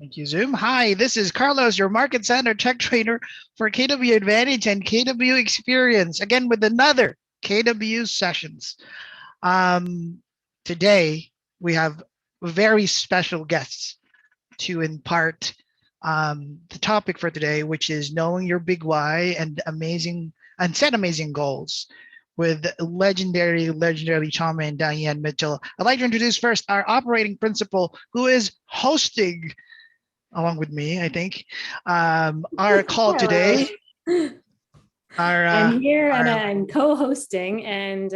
Thank you, Zoom. Hi, this is Carlos, your Market Center Tech Trainer for KW Advantage and KW Experience, again with another KW Sessions. Today, we have very special guests to impart the topic for today, which is knowing your big why and set amazing goals with legendary Chama and Diane Mitchell. I'd like to introduce first our operating principal, who is hosting along with me, I think, our call today. I'm here and I'm co-hosting, and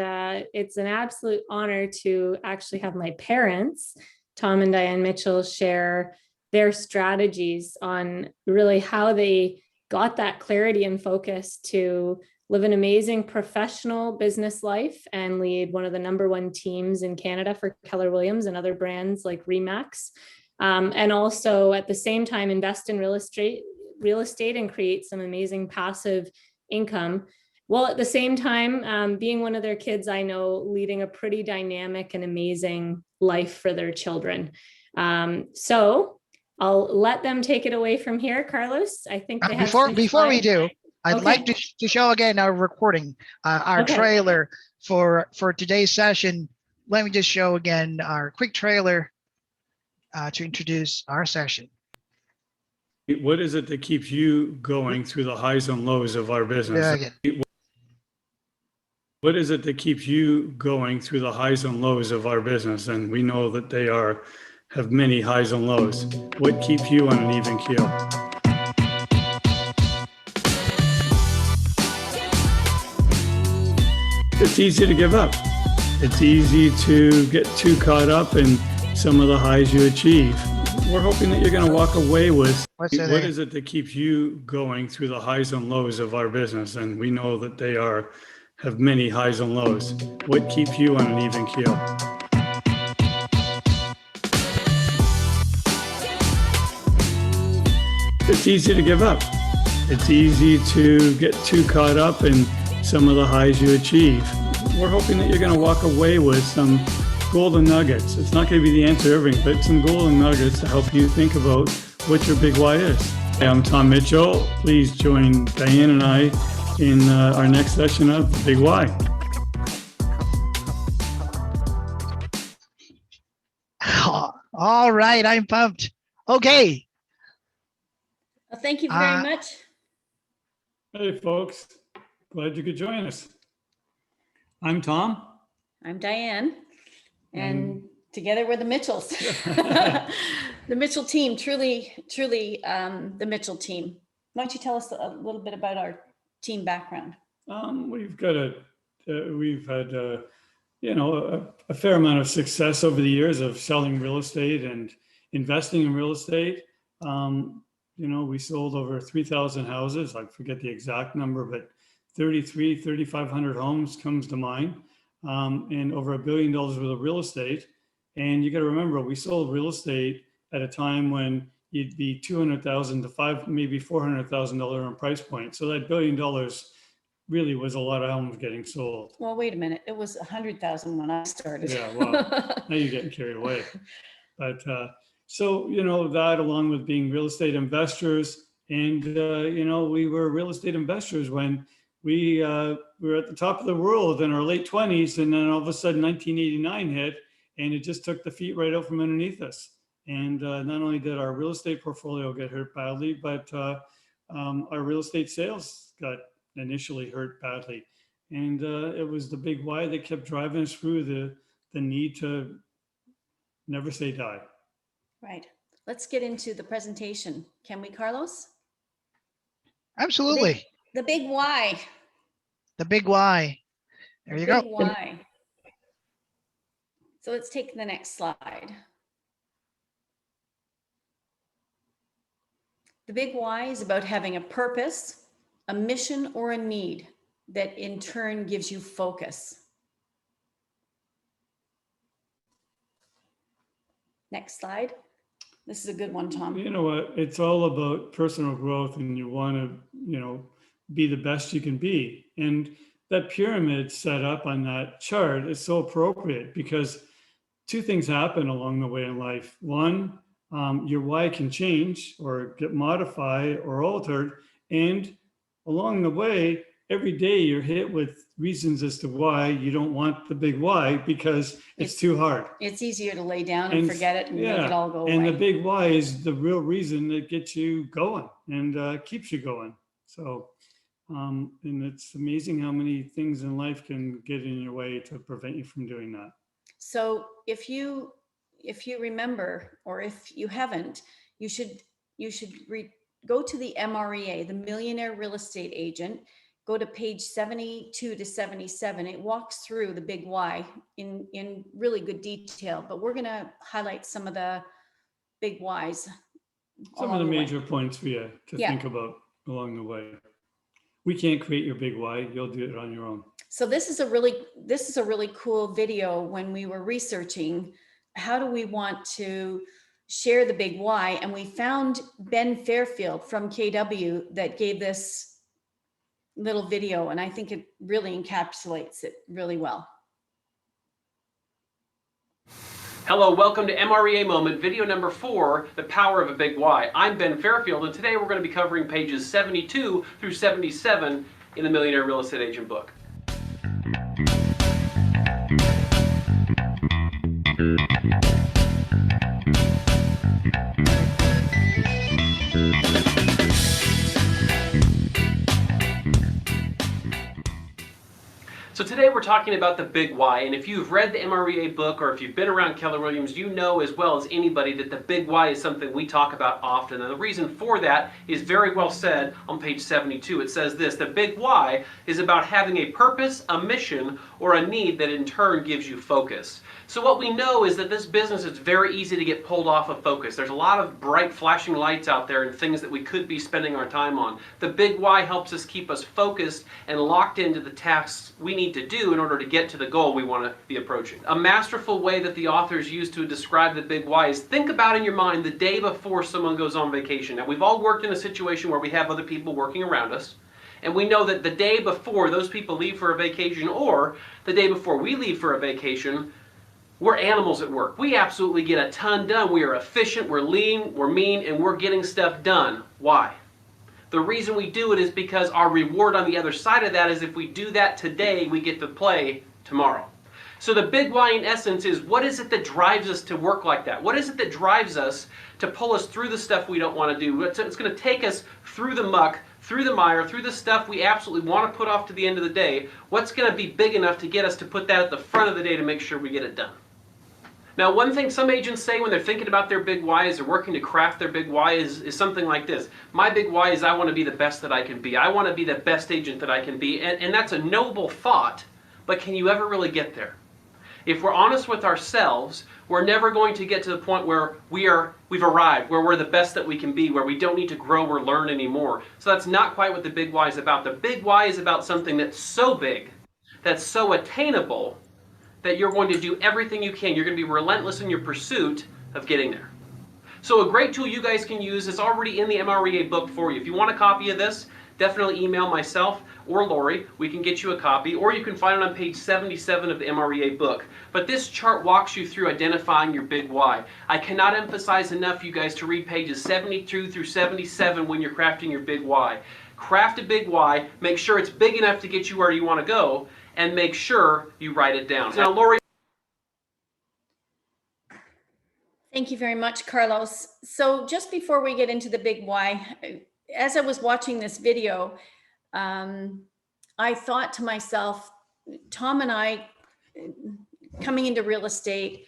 it's an absolute honor to actually have my parents, Tom and Diane Mitchell, share their strategies on really how they got that clarity and focus to live an amazing professional business life and lead one of the #1 teams in Canada for Keller Williams and other brands like Remax. And also at the same time invest in real estate and create some amazing passive income. Well, at the same time, being one of their kids, I know leading a pretty dynamic and amazing life for their children. So I'll let them take it away from here. Carlos, I think they have before we do, I'd like to show again our recording, our trailer for today's session. Let me just show again our quick trailer to introduce our session. What is it that keeps you going through the highs and lows of our business? What is it that keeps you going through the highs and lows of our business? And we know that they have many highs and lows. What keeps you on an even keel? It's easy to give up. It's easy to get too caught up in some of the highs you achieve. We're hoping that you're going to walk away with what is it that keeps you going through the highs and lows of our business? And we know that they have many highs and lows. What keeps you on an even keel? It's easy to give up. It's easy to get too caught up in some of the highs you achieve. We're hoping that you're going to walk away with some golden nuggets. It's not going to be the answer to everything, but some golden nuggets to help you think about what your big why is. I'm Tom Mitchell. Please join Diane and I in our next session of The Big Why. All right, I'm pumped. Okay. Well, thank you very much. Hey, folks. Glad you could join us. I'm Tom. I'm Diane. And together we're the Mitchells. The Mitchell team, truly, the Mitchell team. Why don't you tell us a little bit about our team background? We've had a fair amount of success over the years of selling real estate and investing in real estate. We sold over 3,000 houses. I forget the exact number, but 3,500 homes comes to mind. And over $1 billion worth of real estate. And you got to remember, we sold real estate at a time when you'd be $200,000 to maybe $400,000 on price point. So that $1 billion really was a lot of homes getting sold. Well, wait a minute. It was 100,000 when I started. Yeah, well, now you're getting carried away. But so, that along with being real estate investors and, we were real estate investors when we were at the top of the world in our late 20s, and then all of a sudden 1989 hit, and it just took the feet right out from underneath us. And not only did our real estate portfolio get hurt badly, but our real estate sales got initially hurt badly. And it was the big why that kept driving us through the need to never say die. Right. Let's get into the presentation. Can we, Carlos? Absolutely. The big why. The big why. There you go. Why. So let's take the next slide. The big why is about having a purpose, a mission, or a need that in turn gives you focus. Next slide. This is a good one, Tom. You know what? It's all about personal growth, and you want to, be the best you can be. And that pyramid set up on that chart is so appropriate because two things happen along the way in life. One, your why can change or get modified or altered. And along the way, every day you're hit with reasons as to why you don't want the big why, because it's too hard. It's easier to lay down and forget it and make it all go and away. the big why is the real reason that gets you going and keeps you going. So, and it's amazing how many things in life can get in your way to prevent you from doing that. So if you remember, or if you haven't, you should go to the MREA, the Millionaire Real Estate Agent. Go to page 72 to 77. It walks through the big why in really good detail, but we're going to highlight some of the big whys. Some of the major points for you to think about along the way. We can't create your big why. You'll do it on your own. So this is a really cool video. When we were researching, how do we want to share the big why? And we found Ben Fairfield from KW that gave this little video, and I think it really encapsulates it really well. Hello, welcome to MREA Moment, video number 4, The Power of a Big Why. I'm Ben Fairfield, and today we're going to be covering pages 72 through 77 in the Millionaire Real Estate Agent book. So today we're talking about the big why, and if you've read the MREA book or if you've been around Keller Williams, you know as well as anybody that the big why is something we talk about often. And the reason for that is very well said on page 72. It says this: the big why is about having a purpose, a mission, or a need that in turn gives you focus. So what we know is that this business is very easy to get pulled off of focus. There's a lot of bright flashing lights out there and things that we could be spending our time on. The big why helps us keep us focused and locked into the tasks we need to do in order to get to the goal we want to be approaching. A masterful way that the authors use to describe the big why is think about in your mind the day before someone goes on vacation. Now, we've all worked in a situation where we have other people working around us, and we know that the day before those people leave for a vacation, or the day before we leave for a vacation, we're animals at work. We absolutely get a ton done. We are efficient, we're lean, we're mean, and we're getting stuff done. Why? The reason we do it is because our reward on the other side of that is if we do that today, we get to play tomorrow. So the big why in essence is, what is it that drives us to work like that? What is it that drives us to pull us through the stuff we don't want to do? It's going to take us through the muck, through the mire, through the stuff we absolutely want to put off to the end of the day. What's going to be big enough to get us to put that at the front of the day to make sure we get it done? Now, one thing some agents say when they're thinking about their big why as they're working to craft their big why is something like this: my big why is I want to be the best that I can be. I want to be the best agent that I can be. And that's a noble thought, but can you ever really get there? If we're honest with ourselves, we're never going to get to the point where we've arrived, where we're the best that we can be, where we don't need to grow or learn anymore. So that's not quite what the big why is about. The big why is about something that's so big, that's so attainable, that you're going to do everything you can. You're going to be relentless in your pursuit of getting there. So a great tool you guys can use is already in the MREA book for you. If you want a copy of this, definitely email myself or Lori. We can get you a copy, or you can find it on page 77 of the MREA book. But this chart walks you through identifying your big why. I cannot emphasize enough, you guys, to read pages 72 through 77 when you're crafting your big why. Craft a big why, make sure it's big enough to get you where you want to go, and make sure you write it down. Now, Lori. Thank you very much, Carlos. So just before we get into the big why, as I was watching this video, I thought to myself, Tom and I, coming into real estate,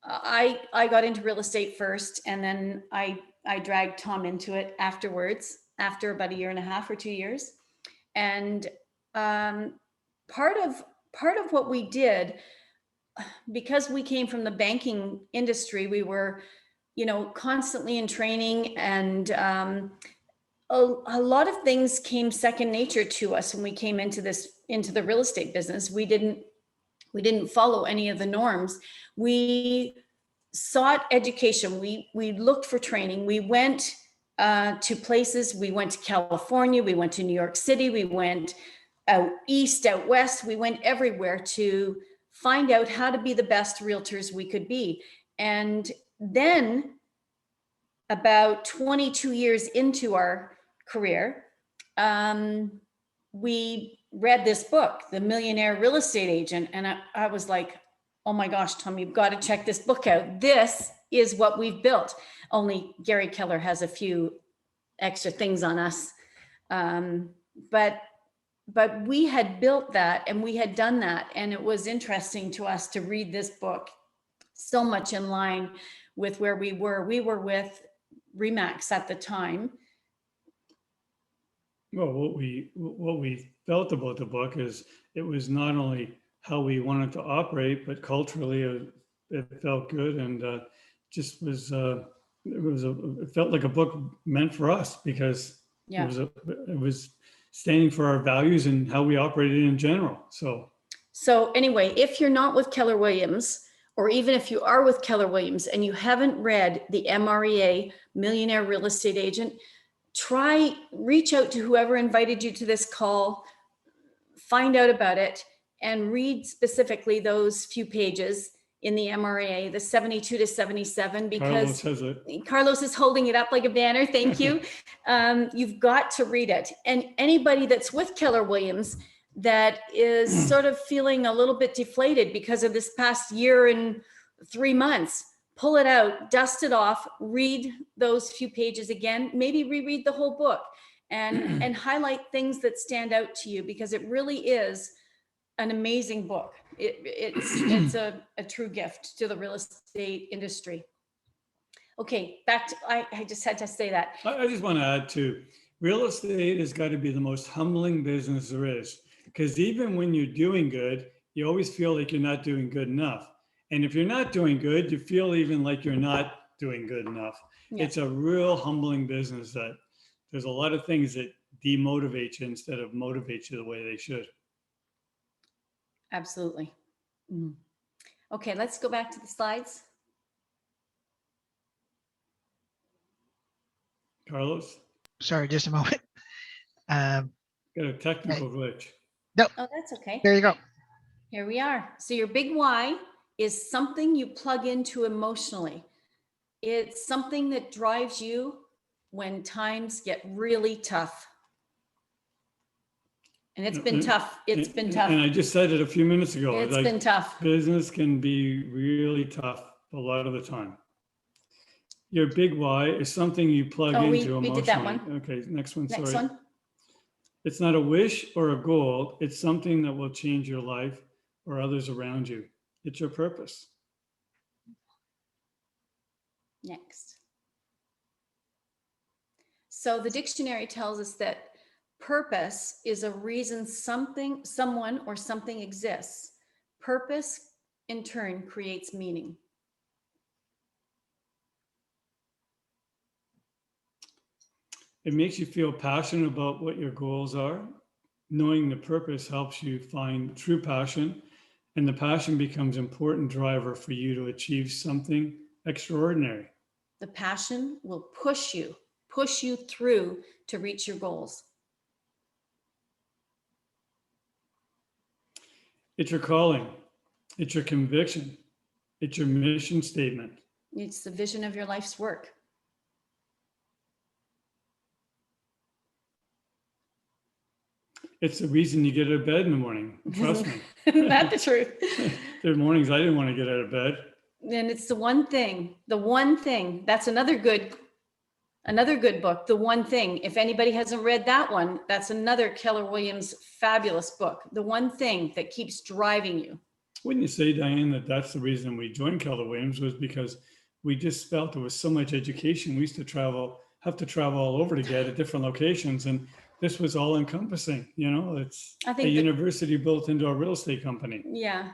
I got into real estate first, and then I dragged Tom into it afterwards, after about 1.5 years or 2 years. And part of what we did, because we came from the banking industry, we were, constantly in training, and a lot of things came second nature to us when we came into the real estate business. We didn't follow any of the norms. We sought education. We looked for training. We went to places. We went to California. We went to New York City. We went out east, out west. We went everywhere to find out how to be the best realtors we could be. And then about 22 years into our career, we read this book, The Millionaire Real Estate Agent. And I was like, oh my gosh, Tom, you've got to check this book out. This is what we've built. Only Gary Keller has a few extra things on us. But we had built that and we had done that. And it was interesting to us to read this book, so much in line with where we were. We were with Remax at the time. Well, what we felt about the book is it was not only how we wanted to operate, but culturally it felt good, and just was it felt like a book meant for us, because Yeah. it was standing for our values and how we operated in general. So anyway, if you're not with Keller Williams, or even if you are with Keller Williams and you haven't read the MREA, Millionaire Real Estate Agent, reach out to whoever invited you to this call, find out about it, and read specifically those few pages in the MREA, the 72 to 77, because Carlos is holding it up like a banner. Thank you. You've got to read it. And anybody that's with Keller Williams that is sort of feeling a little bit deflated because of this past year and 3 months, pull it out, dust it off, read those few pages again, maybe reread the whole book, and highlight things that stand out to you, because it really is an amazing book. It's a true gift to the real estate industry. Okay, back to, I just had to say that. I just want to add too, real estate has got to be the most humbling business there is, because even when you're doing good, you always feel like you're not doing good enough. And if you're not doing good, you feel even like you're not doing good enough. Yeah. It's a real humbling business that there's a lot of things that demotivate you instead of motivate you the way they should. Absolutely. Mm-hmm. Okay, let's go back to the slides. Carlos? Sorry, just a moment. Got a technical glitch. No. Oh, that's okay. There you go. Here we are. So your big why is something you plug into emotionally. It's something that drives you when times get really tough. And it's been tough. It's been tough. And I just said it a few minutes ago. It's been tough. Business can be really tough a lot of the time. Your big why is something you plug into emotionally. We did that one. Okay, next one. Next sorry. one. It's not a wish or a goal. It's something that will change your life or others around you. It's your purpose. Next. So the dictionary tells us that purpose is a reason someone or something exists. Purpose, in turn, creates meaning. It makes you feel passionate about what your goals are. Knowing the purpose helps you find true passion, and the passion becomes an important driver for you to achieve something extraordinary. The passion will push you through to reach your goals. It's your calling. It's your conviction. It's your mission statement. It's the vision of your life's work. It's the reason you get out of bed in the morning. Trust me. Isn't that the truth? There are mornings I didn't want to get out of bed. And it's the one thing, that's another good book, The One Thing. If anybody hasn't read that one, that's another Keller Williams fabulous book. The one thing that keeps driving you. Wouldn't you say, Diane, that's the reason we joined Keller Williams, was because we just felt there was so much education. We used to have to travel all over to get at different locations. And this was all encompassing, it's a university built into a real estate company. Yeah.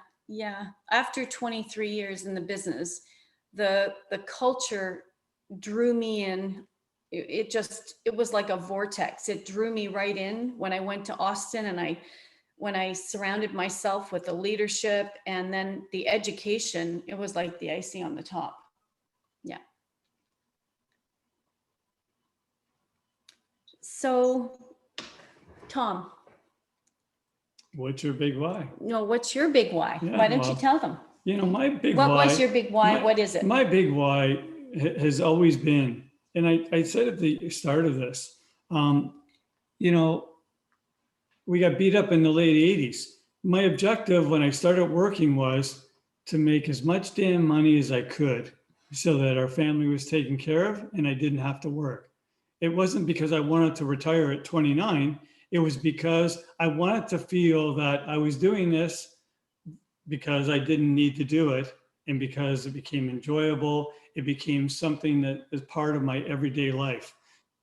After 23 years in the business, the culture drew me in. It was like a vortex. It drew me right in when I went to Austin, and when I surrounded myself with the leadership and then the education, it was like the icing on the top. Yeah. So, Tom. What's your big why? No, what's your big why? Yeah, why don't you tell them? My big why. What was your big why? What is it? My big why has always been and I said at the start of this, you know, we got beat up in the late 80s. My objective when I started working was to make as much damn money as I could so that our family was taken care of and I didn't have to work. It wasn't because I wanted to retire at 29. It was because I wanted to feel that I was doing this because I didn't need to do it, and because it became enjoyable. It became something that is part of my everyday life,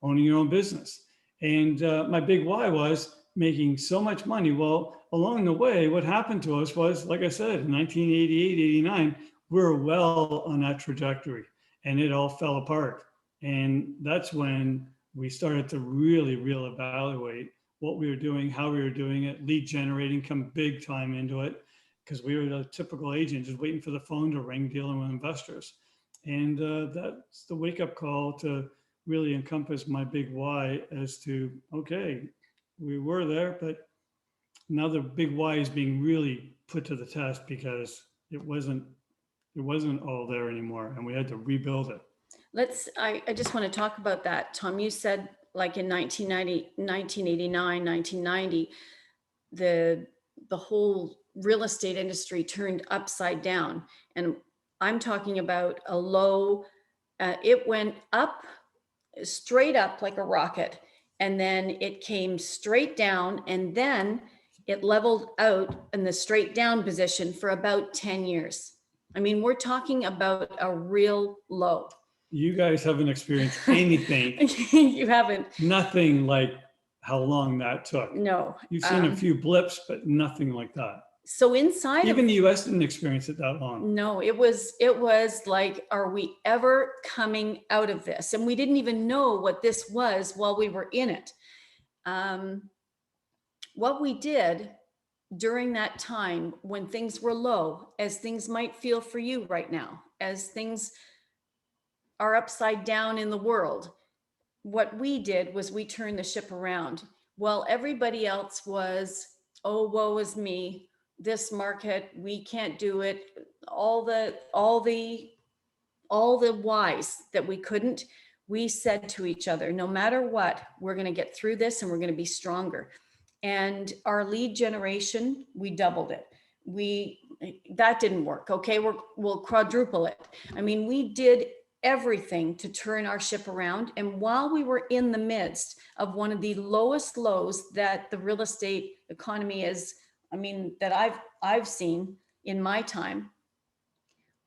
owning your own business. And my big why was making so much money. Well, along the way, what happened to us was, like I said, in 1988, 89, we were well on that trajectory and it all fell apart. And that's when we started to really evaluate what we were doing, how we were doing it, lead generating, come big time into it, because we were the typical agent just waiting for the phone to ring, dealing with investors. And that's the wake up call to really encompass my big why as to, okay, we were there, but now the big why is being really put to the test because it wasn't all there anymore and we had to rebuild it. I just want to talk about that. Tom, you said like in 1989, 1990, the whole real estate industry turned upside down. And I'm talking about a low, it went up, straight up like a rocket. And then it came straight down and then it leveled out in the straight down position for about 10 years. I mean, we're talking about a real low. You guys haven't experienced anything. You haven't. Nothing like how long that took. No. You've seen a few blips, but nothing like that. So inside even the US didn't experience it that long. No, it was like, are we ever coming out of this? And we didn't even know what this was while we were in it. What we did during that time when things were low, as things might feel for you right now, as things are upside down in the world, what we did was we turned the ship around. While everybody else was, oh, woe is me, this market, we can't do it, all the whys that we couldn't, we said to each other, no matter what, we're going to get through this and we're going to be stronger. And our lead generation, we doubled it. That didn't work. Okay, we'll quadruple it. I mean, we did everything to turn our ship around. And while we were in the midst of one of the lowest lows that the real estate economy is, I mean, that I've seen in my time,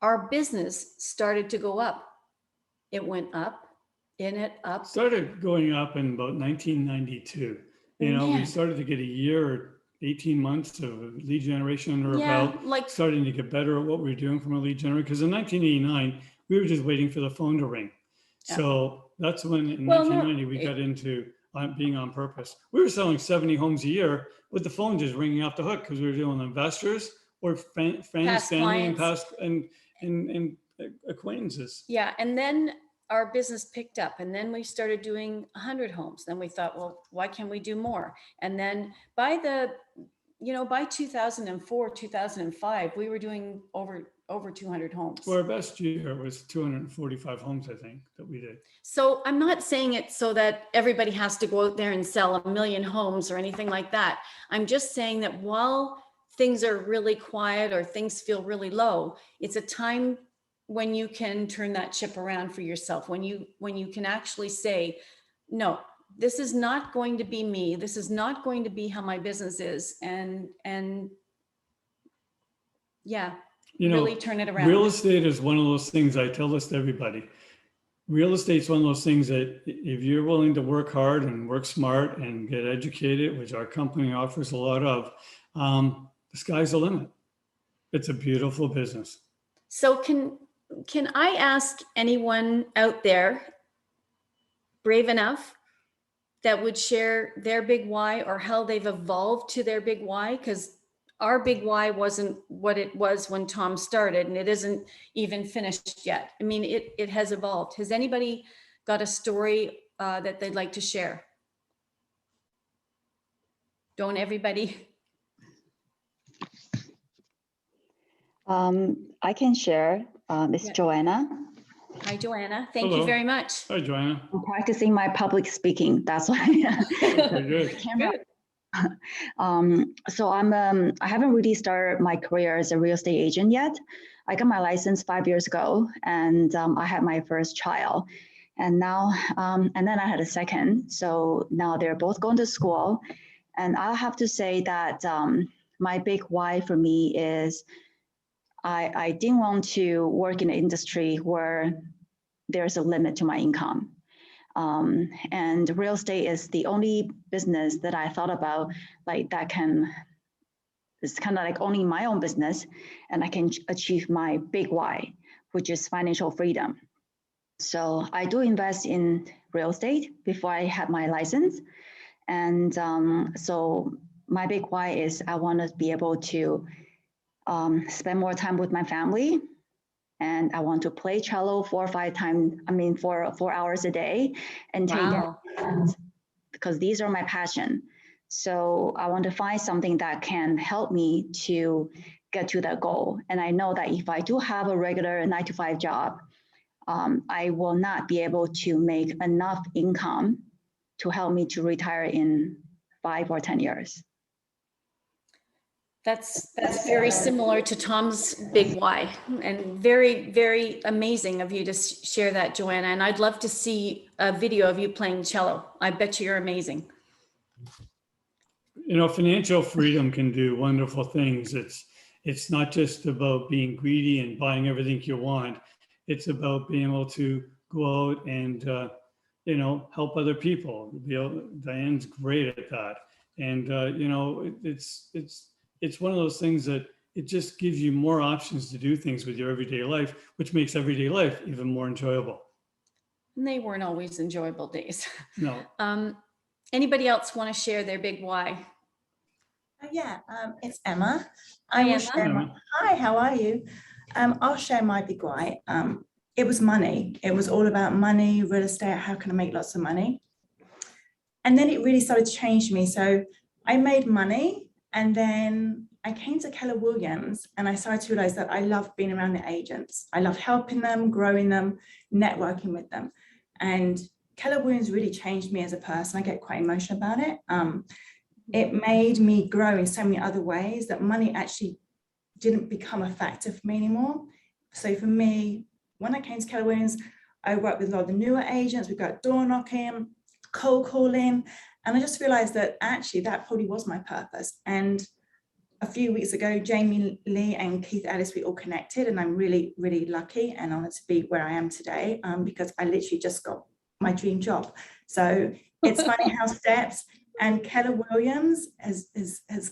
our business started to go up. It went up, up. Started going up in about 1992. You know, we started to get a year or 18 months of lead generation under our belt, like starting to get better at what we were doing from a lead generator. Because in 1989, we were just waiting for the phone to ring. Yeah. So that's when in 1990, we got into being on purpose. We were selling 70 homes a year with the phone just ringing off the hook because we were dealing with investors or friends, family, and past and acquaintances. Yeah, and then our business picked up, and then we started doing 100 homes. Then we thought, well, why can't we do more? And then by 2004, 2005, we were doing over 200 homes. Well, our best year was 245 homes, I think, that we did. So I'm not saying it so that everybody has to go out there and sell 1 million homes or anything like that. I'm just saying that while things are really quiet or things feel really low, it's a time when you can turn that ship around for yourself, when you can actually say, no, this is not going to be me. This is not going to be how my business is. And yeah, really turn it around. Real estate is one of those things, I tell this to everybody. Real estate's one of those things that if you're willing to work hard and work smart and get educated, which our company offers a lot of, the sky's the limit. It's a beautiful business. So can I ask anyone out there brave enough that would share their big why or how they've evolved to their big why? Because our big why wasn't what it was when Tom started, and it isn't even finished yet. I mean, it has evolved. Has anybody got a story that they'd like to share? Don't everybody? I can share. It's Joanna. Hi, Joanna. Thank Hello. you very much. Hi, Joanna. I'm practicing my public speaking. That's why Okay, good. So I haven't really started my career as a real estate agent yet. I got my license 5 years ago, and I had my first child, and now and then I had a second. So now they're both going to school, and I'll have to say that my big why for me is I didn't want to work in an industry where there's a limit to my income. And real estate is the only business that I thought about, like that it's kind of like owning my own business, and I can achieve my big why, which is financial freedom. So I do invest in real estate before I had my license. And so my big why is I want to be able to spend more time with my family. And I want to play cello 4 hours a day and take Wow. that, because these are my passion. So I want to find something that can help me to get to that goal. And I know that if I do have a regular 9-to-5 job, I will not be able to make enough income to help me to retire in 5 or 10 years. That's very similar to Tom's big why, and very, very amazing of you to share that, Joanna. And I'd love to see a video of you playing cello. I bet you're amazing. You know, financial freedom can do wonderful things. It's not just about being greedy and buying everything you want. It's about being able to go out and, you know, help other people. Diane's great at that. And, you know, it's one of those things that it just gives you more options to do things with your everyday life, which makes everyday life even more enjoyable. And they weren't always enjoyable days. No. Anybody else want to share their big why? Yeah, it's Emma. Hi, I will Emma. share hi, how are you? I'll share my big why. It was money. It was all about money, real estate, how can I make lots of money? And then it really started to change me. So I made money, and then I came to Keller Williams, and I started to realize that I love being around the agents. I love helping them, growing them, networking with them. And Keller Williams really changed me as a person. I get quite emotional about it. It made me grow in so many other ways that money actually didn't become a factor for me anymore. So for me, when I came to Keller Williams, I worked with a lot of the newer agents. We got door knocking, cold calling, and I just realized that actually that probably was my purpose. And a few weeks ago, Jamie Lee and Keith Ellis, we all connected, and I'm really, really lucky and honored to be where I am today, because I literally just got my dream job. So it's funny how steps, and Keller Williams has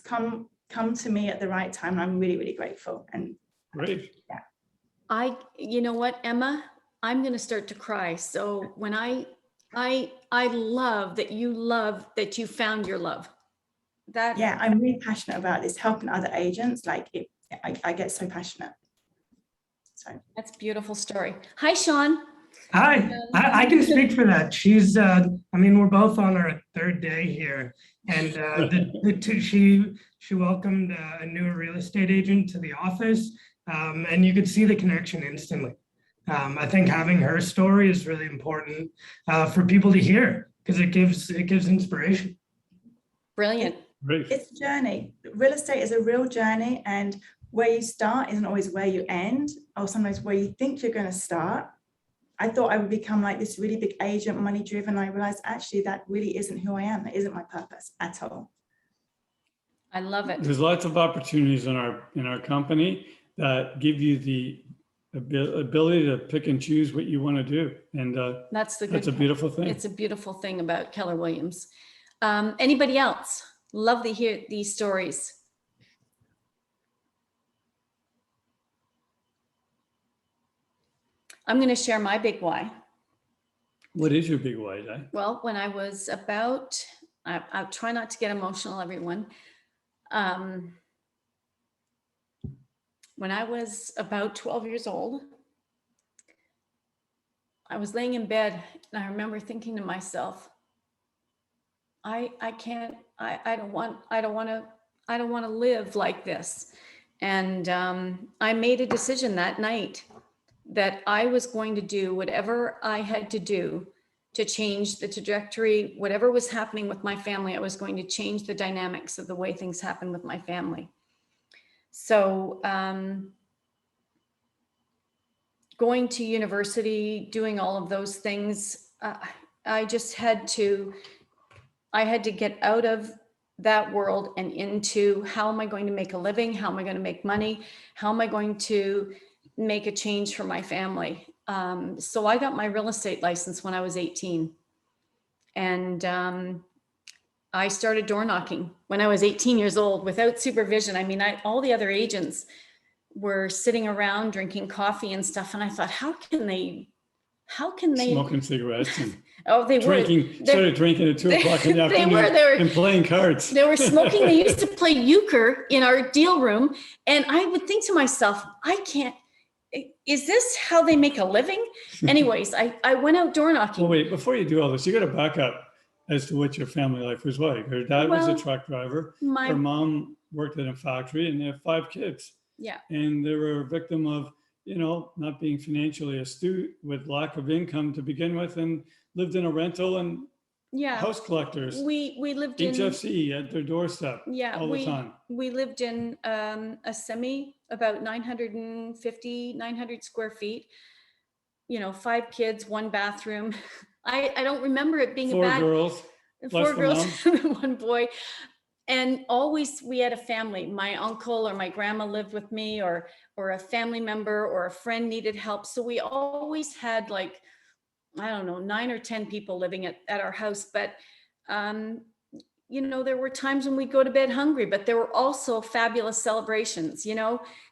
come to me at the right time. I'm really, really grateful. And Great. Yeah. You know what, Emma, I'm going to start to cry. So when I love that you found your love. That, yeah, I'm really passionate about this, helping other agents. Like I get so passionate. So that's a beautiful story. Hi, Sean. Hi, I can speak for that. She's, I mean, we're both on our third day here, and she welcomed a new real estate agent to the office, and you could see the connection instantly. I think having her story is really important for people to hear, because it gives inspiration. Brilliant. Great. it's a journey. Real estate is a real journey, and where you start isn't always where you end, or sometimes where you think you're going to start. I thought I would become like this really big agent, money driven. I realized actually that really isn't who I am. That isn't my purpose at all. I love it. There's lots of opportunities in our company that give you the ability to pick and choose what you want to do. And That's a beautiful thing. It's a beautiful thing about Keller Williams. Anybody else? Love to hear these stories. I'm going to share my big why. What is your big why, Di? Well, when I was about, I'll try not to get emotional, everyone. When I was about 12 years old, I was laying in bed, and I remember thinking to myself, I don't want to live like this. And I made a decision that night that I was going to do whatever I had to do to change the trajectory, whatever was happening with my family, I was going to change the dynamics of the way things happen with my family. So going to university, doing all of those things, I just had to get out of that world and into how am I going to make a living? How am I going to make money? How am I going to make a change for my family? So I got my real estate license when I was 18. And I started door knocking when I was 18 years old without supervision. I mean, all the other agents were sitting around drinking coffee and stuff. And I thought, how can they Smoking cigarettes and oh, they started drinking at 2 o'clock in the afternoon and playing cards. They were smoking. They used to play euchre in our deal room. And I would think to myself, is this how they make a living? Anyways, I went out door knocking. Well, wait, before you do all this, you got to back up as to what your family life was like. Her dad was a truck driver. Her mom worked in a factory, and they have 5 kids. Yeah. And they were a victim of, not being financially astute, with lack of income to begin with, and lived in a rental and house collectors. We lived in HFC at their doorstep all the time. We lived in a semi, about 900 square feet, 5 kids, 1 bathroom. I don't remember it being 4 girls, 4 girls, 1 boy. And always we had a family. My uncle or my grandma lived with me, or a family member or a friend needed help. So we always had 9 or 10 people living at our house. But, there were times when we'd go to bed hungry, but there were also fabulous celebrations,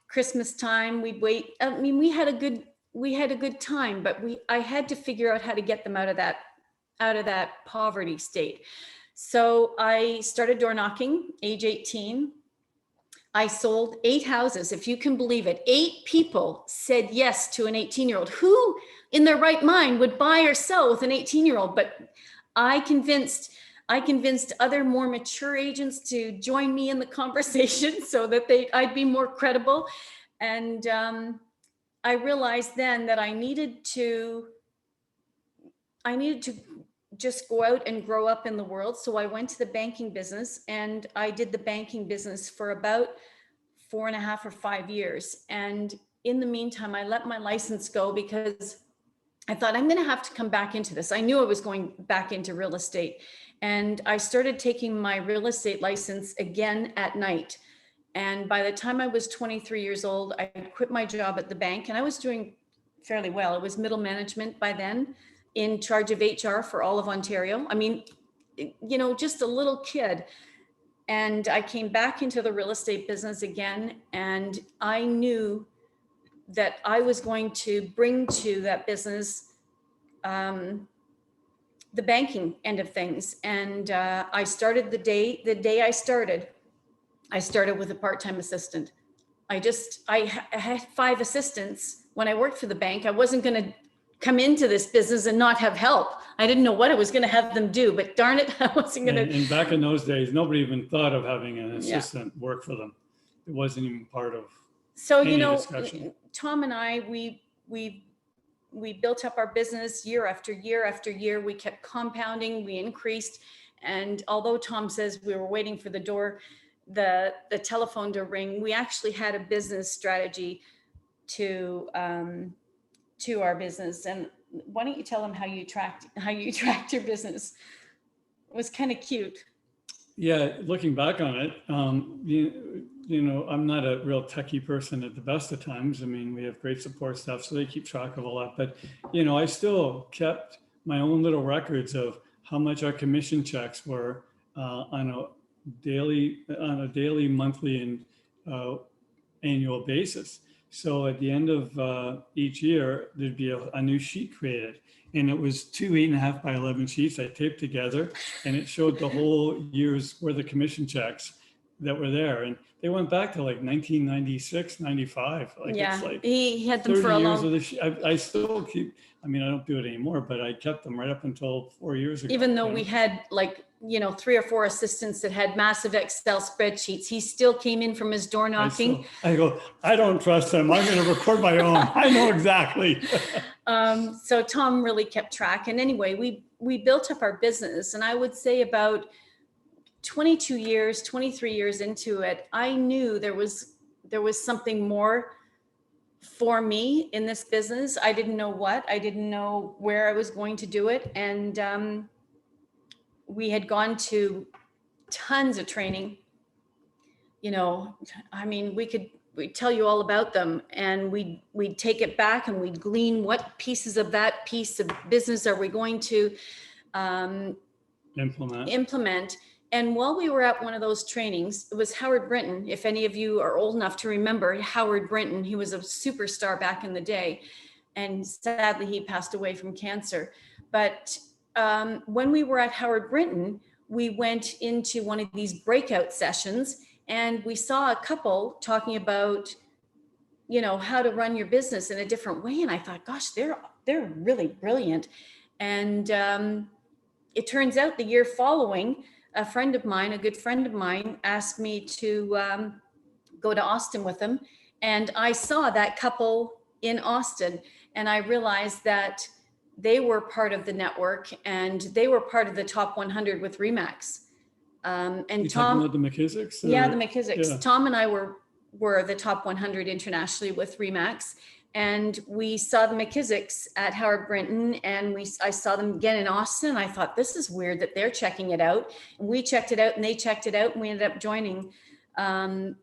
Christmas time, we'd wait. I mean, we had a good time, but I had to figure out how to get them out of that poverty state. So I started door knocking, age 18. I sold 8 houses, if you can believe it. 8 people said yes to an 18-year-old. Who in their right mind would buy or sell with an 18-year-old? But I convinced other more mature agents to join me in the conversation so that I'd be more credible. And I realized then that I needed to just go out and grow up in the world. So I went to the banking business, and I did the banking business for about 4.5 or 5 years. And in the meantime, I let my license go because I thought, I'm going to have to come back into this. I knew I was going back into real estate. And I started taking my real estate license again at night. And by the time I was 23 years old, I quit my job at the bank, and I was doing fairly well. It was middle management by then, in charge of HR for all of Ontario. I mean, just a little kid. And I came back into the real estate business again. And I knew that I was going to bring to that business the banking end of things. And I started the day I started with a part-time assistant. I had 5 assistants when I worked for the bank. I wasn't going to come into this business and not have help. I didn't know what I was going to have them do, but darn it, I wasn't going to. And back in those days, nobody even thought of having an assistant work for them. It wasn't even part of any discussion. Tom and I, we built up our business year after year after year. We kept compounding, we increased. And although Tom says we were waiting for the telephone to ring, we actually had a business strategy to our business. And why don't you tell them how you tracked your business? It was kind of cute. Yeah, looking back on it, I'm not a real techie person at the best of times. I mean, we have great support staff, so they keep track of all that. But, I still kept my own little records of how much our commission checks were on a daily, monthly, and annual basis. So at the end of each year, there'd be a new sheet created. And it was 2 8.5 by 11 sheets I taped together, and it showed the whole year's worth of commission checks that were there, and they went back to like 1996, 95. Like Yeah, it's like he had them 30 for a years of long, this. I still keep, I mean, I don't do it anymore, but I kept them right up until 4 years ago. even though you know? we had like, 3 or 4 assistants that had massive Excel spreadsheets, he still came in from his door knocking. I go, I don't trust him. I'm going to record my own. I know exactly. So Tom really kept track. And anyway, we built up our business, and I would say about 22 years, 23 years into it, I knew there was something more for me in this business. I didn't know what, I didn't know where I was going to do it. And we had gone to tons of training. I mean, we'd tell you all about them, and we'd take it back and we'd glean what pieces of that piece of business are we going to implement. And while we were at one of those trainings, it was Howard Brinton. If any of you are old enough to remember Howard Brinton, he was a superstar back in the day, and sadly he passed away from cancer. But when we were at Howard Brinton, we went into one of these breakout sessions, and we saw a couple talking about, how to run your business in a different way. And I thought, gosh, they're really brilliant. And it turns out the year following, a good friend of mine asked me to go to Austin with him. And I saw that couple in Austin, and I realized that they were part of the network, and they were part of the top 100 with Remax. And You Tom, talking about the McKissicks? yeah, the McKissicks. Yeah. Tom and I were the top 100 internationally with Remax. And we saw the McKissicks at Howard Brinton, and I saw them again in Austin. I thought, this is weird that they're checking it out. And we checked it out, and they checked it out, and we ended up joining Keller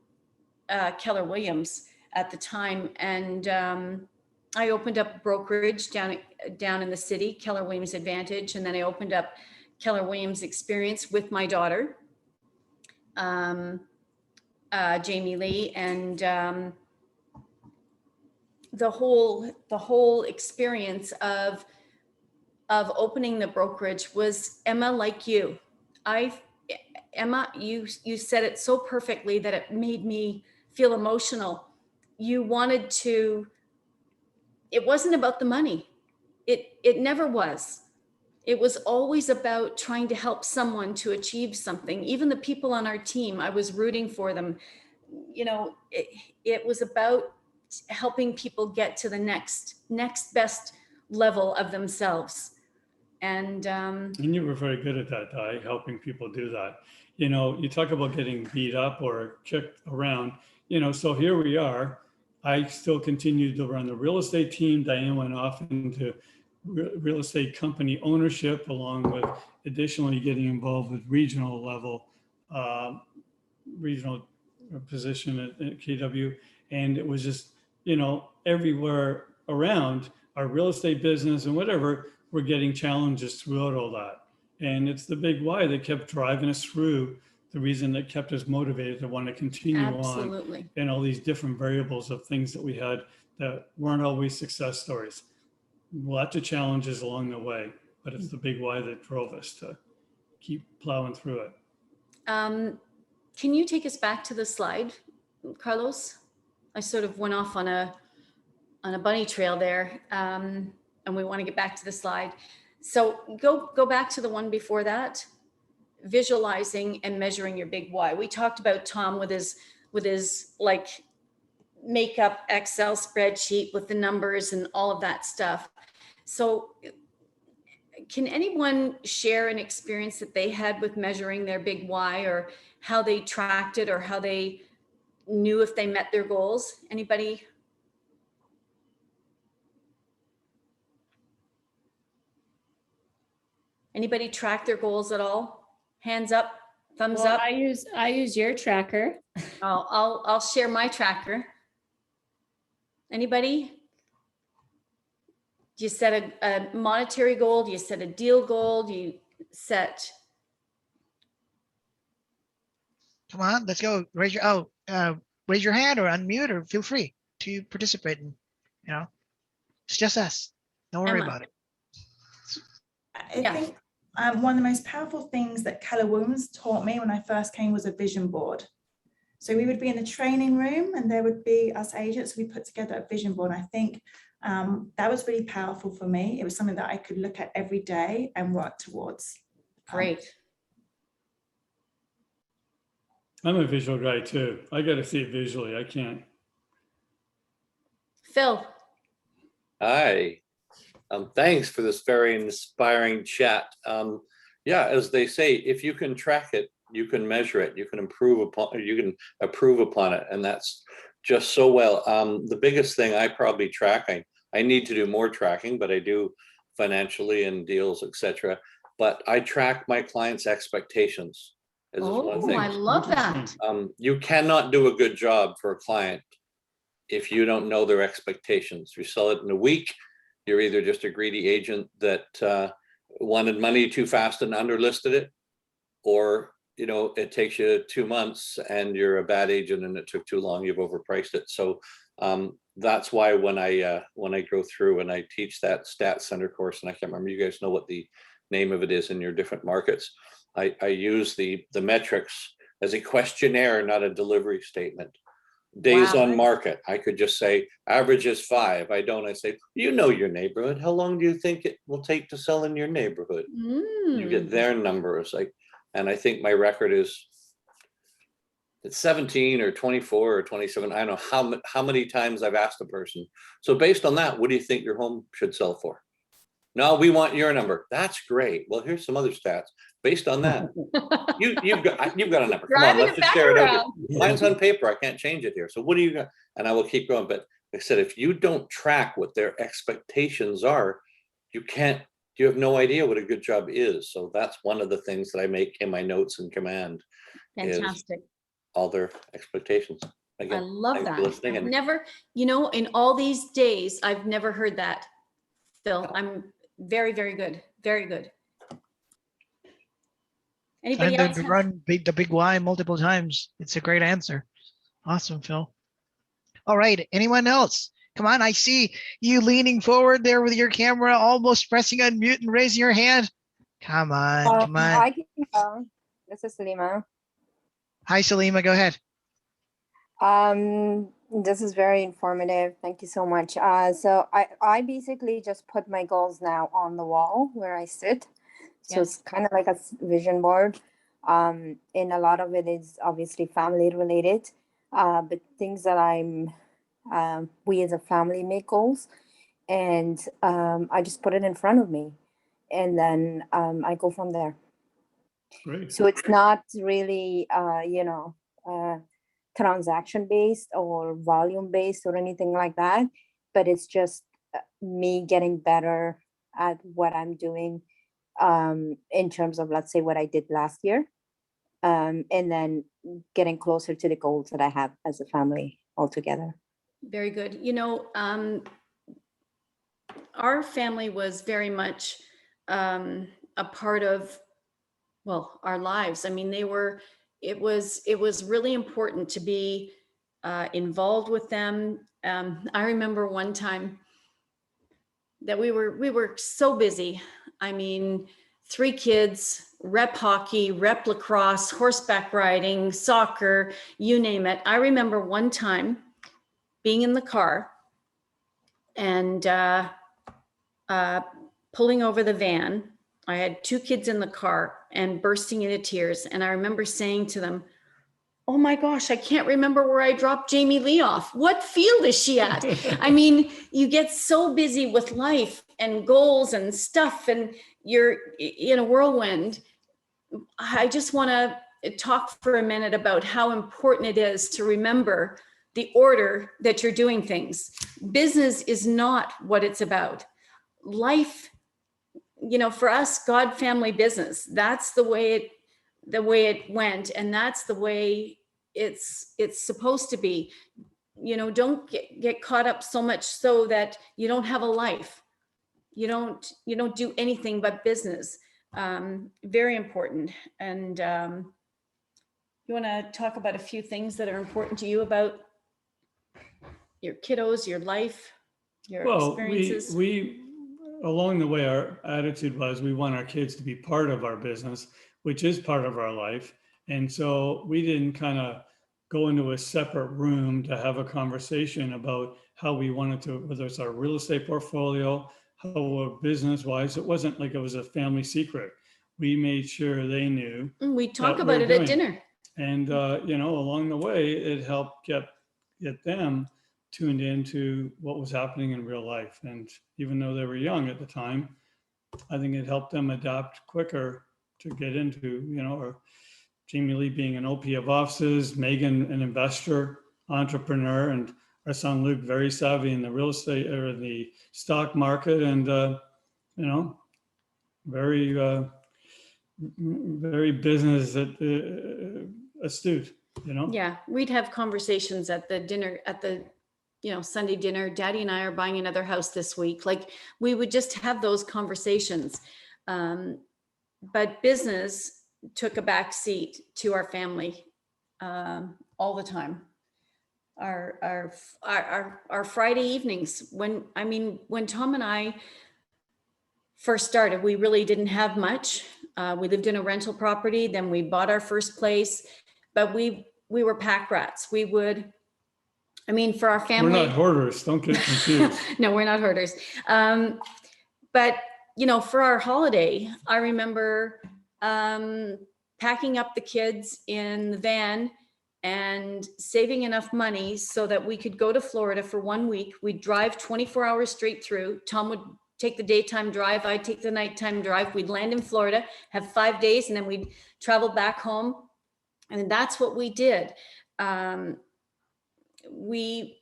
Williams at the time. And I opened up brokerage down in the city, Keller Williams Advantage, and then I opened up Keller Williams Experience with my daughter, Jamie Lee, and the whole experience of opening the brokerage was, Emma, like you. Emma, you said it so perfectly that it made me feel emotional. You wanted to, it wasn't about the money. It never was. It was always about trying to help someone to achieve something. Even the people on our team, I was rooting for them. It was about helping people get to the next best level of themselves. And you were very good at that, Di, helping people do that. You talk about getting beat up or kicked around, so here we are. I still continued to run the real estate team. Diane went off into real estate company ownership, along with additionally getting involved with regional level, regional position at KW. And it was just, everywhere around our real estate business and whatever, we're getting challenges throughout all that. And it's the big why that kept driving us through, the reason that kept us motivated to want to continue absolutely on, and all these different variables of things that we had that weren't always success stories. Lots of challenges along the way, but it's the big why that drove us to keep plowing through it. Can you take us back to the slide, Carlos? I sort of went off on a bunny trail there, and we want to get back to the slide. So go back to the one before that, visualizing and measuring your big why. We talked about Tom with his like makeup Excel spreadsheet with the numbers and all of that stuff. So can anyone share an experience that they had with measuring their big why, or how they tracked it, or how they knew if they met their goals? Anybody? Anybody track their goals at all? Hands up, thumbs up. I use your tracker. I'll share my tracker. Anybody? Do you set a monetary goal? Do you set a deal goal? Do you set? Come on, let's go. Raise your hand or unmute, or feel free to participate. And it's just us. Don't worry Emma. about it. I think one of the most powerful things that Keller Williams taught me when I first came was a vision board. So we would be in the training room and there would be us agents. We put together a vision board. I think that was really powerful for me. It was something that I could look at every day and work towards. Great. I'm a visual guy too. I got to see it visually. I can't. Phil. Hi. Thanks for this very inspiring chat. Yeah, as they say, if you can track it, you can measure it, you can improve upon, you can approve upon it, and that's just so well. The biggest thing I probably track, I need to do more tracking, but I do financially and deals, etc. But I track my clients' expectations. Oh, I love that. You cannot do a good job for a client if you don't know their expectations. You sell it in a week, you're either just a greedy agent that wanted money too fast and underlisted it, or it takes you 2 months and you're a bad agent and it took too long, you've overpriced it. So that's why when I go through and I teach that stats center course, and I can't remember, you guys know what the name of it is in your different markets, I use the metrics as a questionnaire, not a delivery statement. Days Wow. on market, I could just say average is 5. I say, your neighborhood. How long do you think it will take to sell in your neighborhood? You get their numbers. And I think my record is it's 17 or 24 or 27. I don't know how many times I've asked a person. So based on that, what do you think your home should sell for? No, we want your number. That's great. Well, here's some other stats. Based on that, you've got a number. Come on, let's just share it out. Mine's on paper. I can't change it here. So what do you got? And I will keep going. But like I said, if you don't track what their expectations are, you have no idea what a good job is. So that's one of the things that I make in my notes and command. Fantastic. All their expectations. Again, I love thanks that. for listening. I've never, in all these days, I've never heard that, Phil. I'm very, very good. Very good. Anybody And else? to run the big why multiple times. It's a great answer. Awesome, Phil. All right. Anyone else? Come on. I see you leaning forward there with your camera, almost pressing unmute and raising your hand. Come on. Come on. I can go. This is Salima. Hi, Salima. Go ahead. This is very informative. Thank you so much. So I basically just put my goals now on the wall where I sit. So it's kind of like a vision board. And a lot of it is obviously family related, but things that we as a family make goals. And I just put it in front of me. And then I go from there. Great. So it's not really, transaction based or volume based or anything like that, but it's just me getting better at what I'm doing in terms of, let's say, what I did last year, and then getting closer to the goals that I have as a family altogether. Very good. Our family was very much a part of, our lives. I mean, it was really important to be involved with them. I remember one time that we were so busy. I mean, 3 kids, rep hockey, rep lacrosse, horseback riding, soccer, you name it. I remember one time being in the car and pulling over the van. I had 2 kids in the car and bursting into tears. And I remember saying to them, oh my gosh, I can't remember where I dropped Jamie Lee off. What field is she at? I mean, you get so busy with life and goals and stuff, and you're in a whirlwind. I just want to talk for a minute about how important it is to remember the order that you're doing things. Business is not what it's about. Life, for us, God, family, business, that's the way it went, and that's the way it's supposed to be. Don't get caught up so much so that you don't have a life. You don't do anything but business. Very important. And you want to talk about a few things that are important to you about your kiddos, your life, your experiences? We along the way, our attitude was we want our kids to be part of our business, which is part of our life. And so we didn't kind of go into a separate room to have a conversation about how we wanted to, whether it's our real estate portfolio, how business-wise, it wasn't like it was a family secret. We made sure they knew. We talk what about we're it at doing. dinner. And, you know, along the way, it helped get them tuned into what was happening in real life. And even though they were young at the time, I think it helped them adapt quicker to get into, you know, or Jamie Lee being an OP of offices, Megan, an investor, entrepreneur, and our son Luke, very savvy in the real estate or the stock market, and, you know, very, very business astute, you know? Yeah, we'd have conversations at the dinner, at the, you know, Sunday dinner. Daddy and I are buying another house this week. Like, we would just have those conversations. But business took a back seat to our family all the time. Our Friday evenings, when Tom and I first started, we really didn't have much. We lived in a rental property, then we bought our first place, but we were pack rats. We would, for our family. We're not hoarders, don't get confused. No, we're not hoarders. But, you know, for our holiday, I remember packing up the kids in the van and saving enough money so that we could go to Florida for 1 week. We'd drive 24 hours straight through. Tom would take the daytime drive. I'd take the nighttime drive. We'd land in Florida, have 5 days, and then we'd travel back home. And that's what we did. We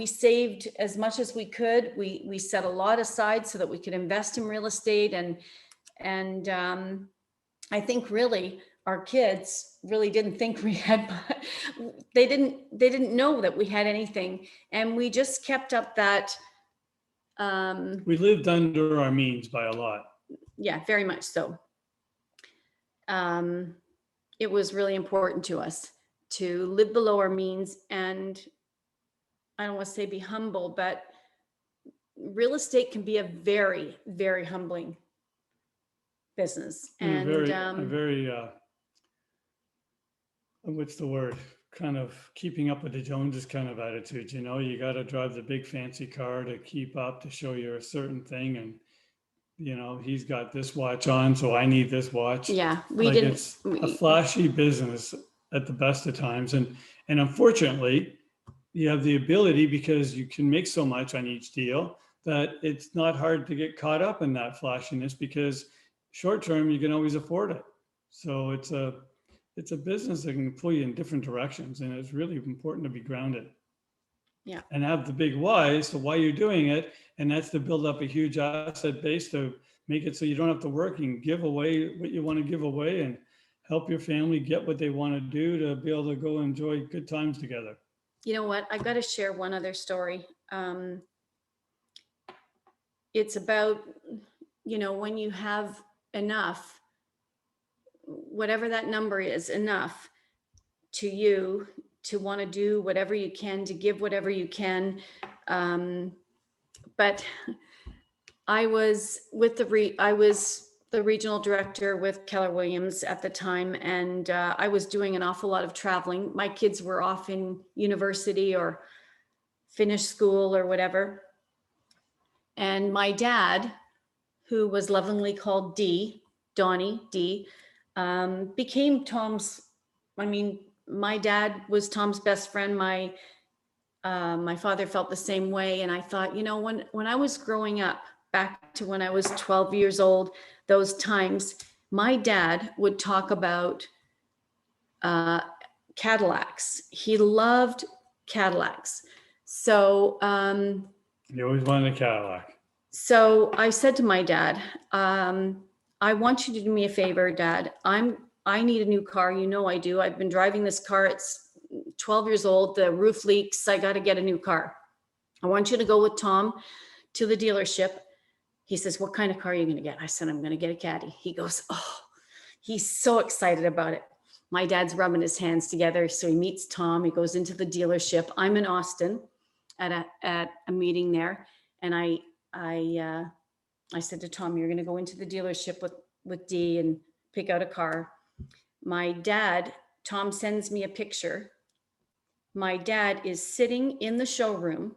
saved as much as we could. We set a lot aside so that we could invest in real estate. And I think really our kids really didn't think we had, they didn't know that we had anything. And we just kept up that. We lived under our means by a lot. Yeah, very much so. It was really important to us to live below our means, and I don't want to say be humble, but real estate can be a very, very humbling business. And very what's the word? Kind of keeping up with the Joneses kind of attitude. You know, you got to drive the big fancy car to keep up, to show you're a certain thing. And, you know, he's got this watch on, so I need this watch. Yeah, It's a flashy business at the best of times. And unfortunately, you have the ability, because you can make so much on each deal, that it's not hard to get caught up in that flashiness, because short term, you can always afford it. So it's a business that can pull you in different directions, and it's really important to be grounded. Yeah. And have the big why as to why you're doing it. And that's to build up a huge asset base to make it so you don't have to work and give away what you want to give away, and help your family get what they want to do to be able to go enjoy good times together. You know what? I've got to share one other story. It's about, you know, when you have enough, whatever that number is, enough to you to want to do whatever you can, to give whatever you can. But I was with the regional director with Keller Williams at the time, and I was doing an awful lot of traveling. My kids were off in university or finished school or whatever. And my dad, who was lovingly called D, Donnie D, became Tom's, my dad was Tom's best friend. My father felt the same way. And I thought, you know, when I was growing up, back to when I was 12 years old, those times, my dad would talk about Cadillacs. He loved Cadillacs. So You always wanted a Cadillac. so I said to my dad, I want you to do me a favor, Dad. I need a new car. You know I do. I've been driving this car. It's 12 years old. The roof leaks. I got to get a new car. I want you to go with Tom to the dealership. He says, what kind of car are you going to get? I said, I'm going to get a Caddy. He goes, oh, he's so excited about it. My dad's rubbing his hands together. So he meets Tom. He goes into the dealership. I'm in Austin at a meeting there. And I said to Tom, you're going to go into the dealership with D and pick out a car. My dad, Tom, sends me a picture my dad is sitting in the showroom,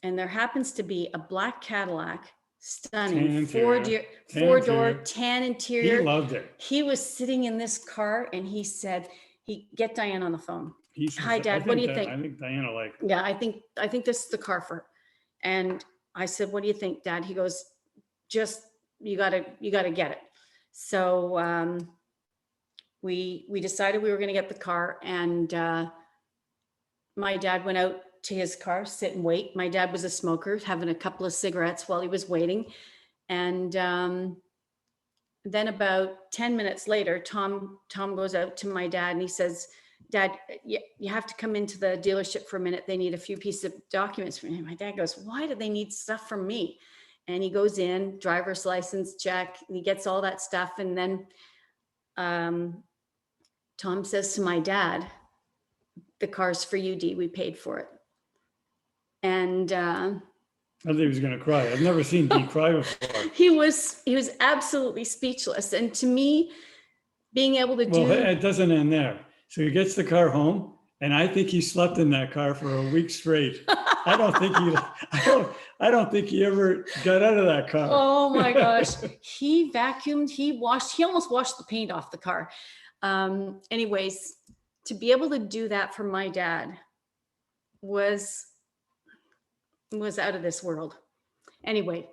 and there happens to be a black Cadillac, stunning, four-door, tan interior. He loved it. He was sitting in this car, and he said, "Get Diane on the phone." He says, "Hi, Dad. What do you think?" I think Diane will like it. "Yeah, I think this is the car for her." And I said, "What do you think, Dad?" He goes, "Just you gotta get it." So we decided we were going to get the car, and my dad went out to his car, sit and wait. My dad was a smoker, having a couple of cigarettes while he was waiting. And then about 10 minutes later, Tom goes out to my dad and he says, "Dad, you have to come into the dealership for a minute. They need a few pieces of documents from him." My dad goes, "Why do they need stuff from me?" And he goes in, driver's license check, and he gets all that stuff. And then Tom says to my dad, "The car's for you, Dee. We paid for it." And I think he was going to cry. I've never seen Dee cry before. he was absolutely speechless. And to me, being able to Well, it doesn't end there. So he gets the car home, and I think he slept in that car for a week straight. I don't think he ever got out of that car. Oh my gosh. He vacuumed, he almost washed the paint off the car. Anyways, to be able to do that for my dad was out of this world. Anyway,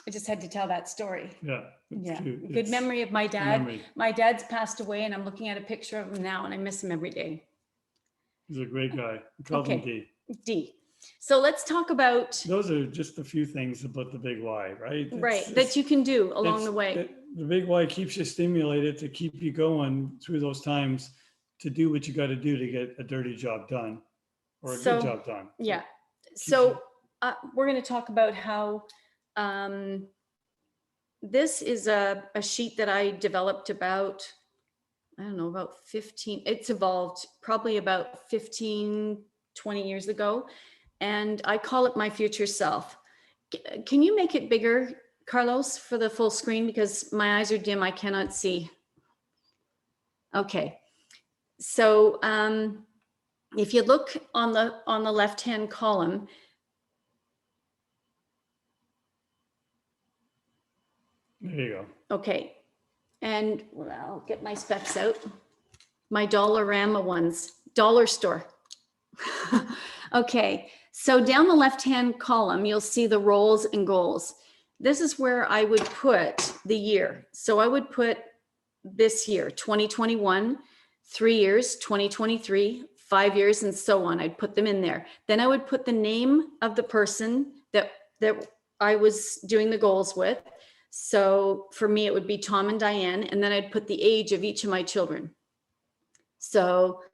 I just had to tell that story. Yeah. Good memory of my dad. My dad's passed away, and I'm looking at a picture of him now, and I miss him every day. He's a great guy. We call him D. D. So let's talk about. Those are just a few things about the big why, right? That you can do along the way. The big why keeps you stimulated to keep you going through those times to do what you got to do to get a dirty job done or a good job done. Yeah. So we're going to talk about how this is a sheet that I developed about 15, it's evolved probably about 15, 20 years ago. And I call it my future self. Can you make it bigger, Carlos, for the full screen? Because my eyes are dim, I cannot see. Okay. So if you look on the left-hand column, there you go. Okay. And I'll get my specs out. My Dollarama ones, dollar store. Okay. So down the left-hand column, you'll see the roles and goals. This is where I would put the year. So I would put this year, 2021, 3 years, 2023, 5 years, and so on. I'd put them in there. Then I would put the name of the person that I was doing the goals with. So for me, it would be Tom and Diane. And then I'd put the age of each of my children. So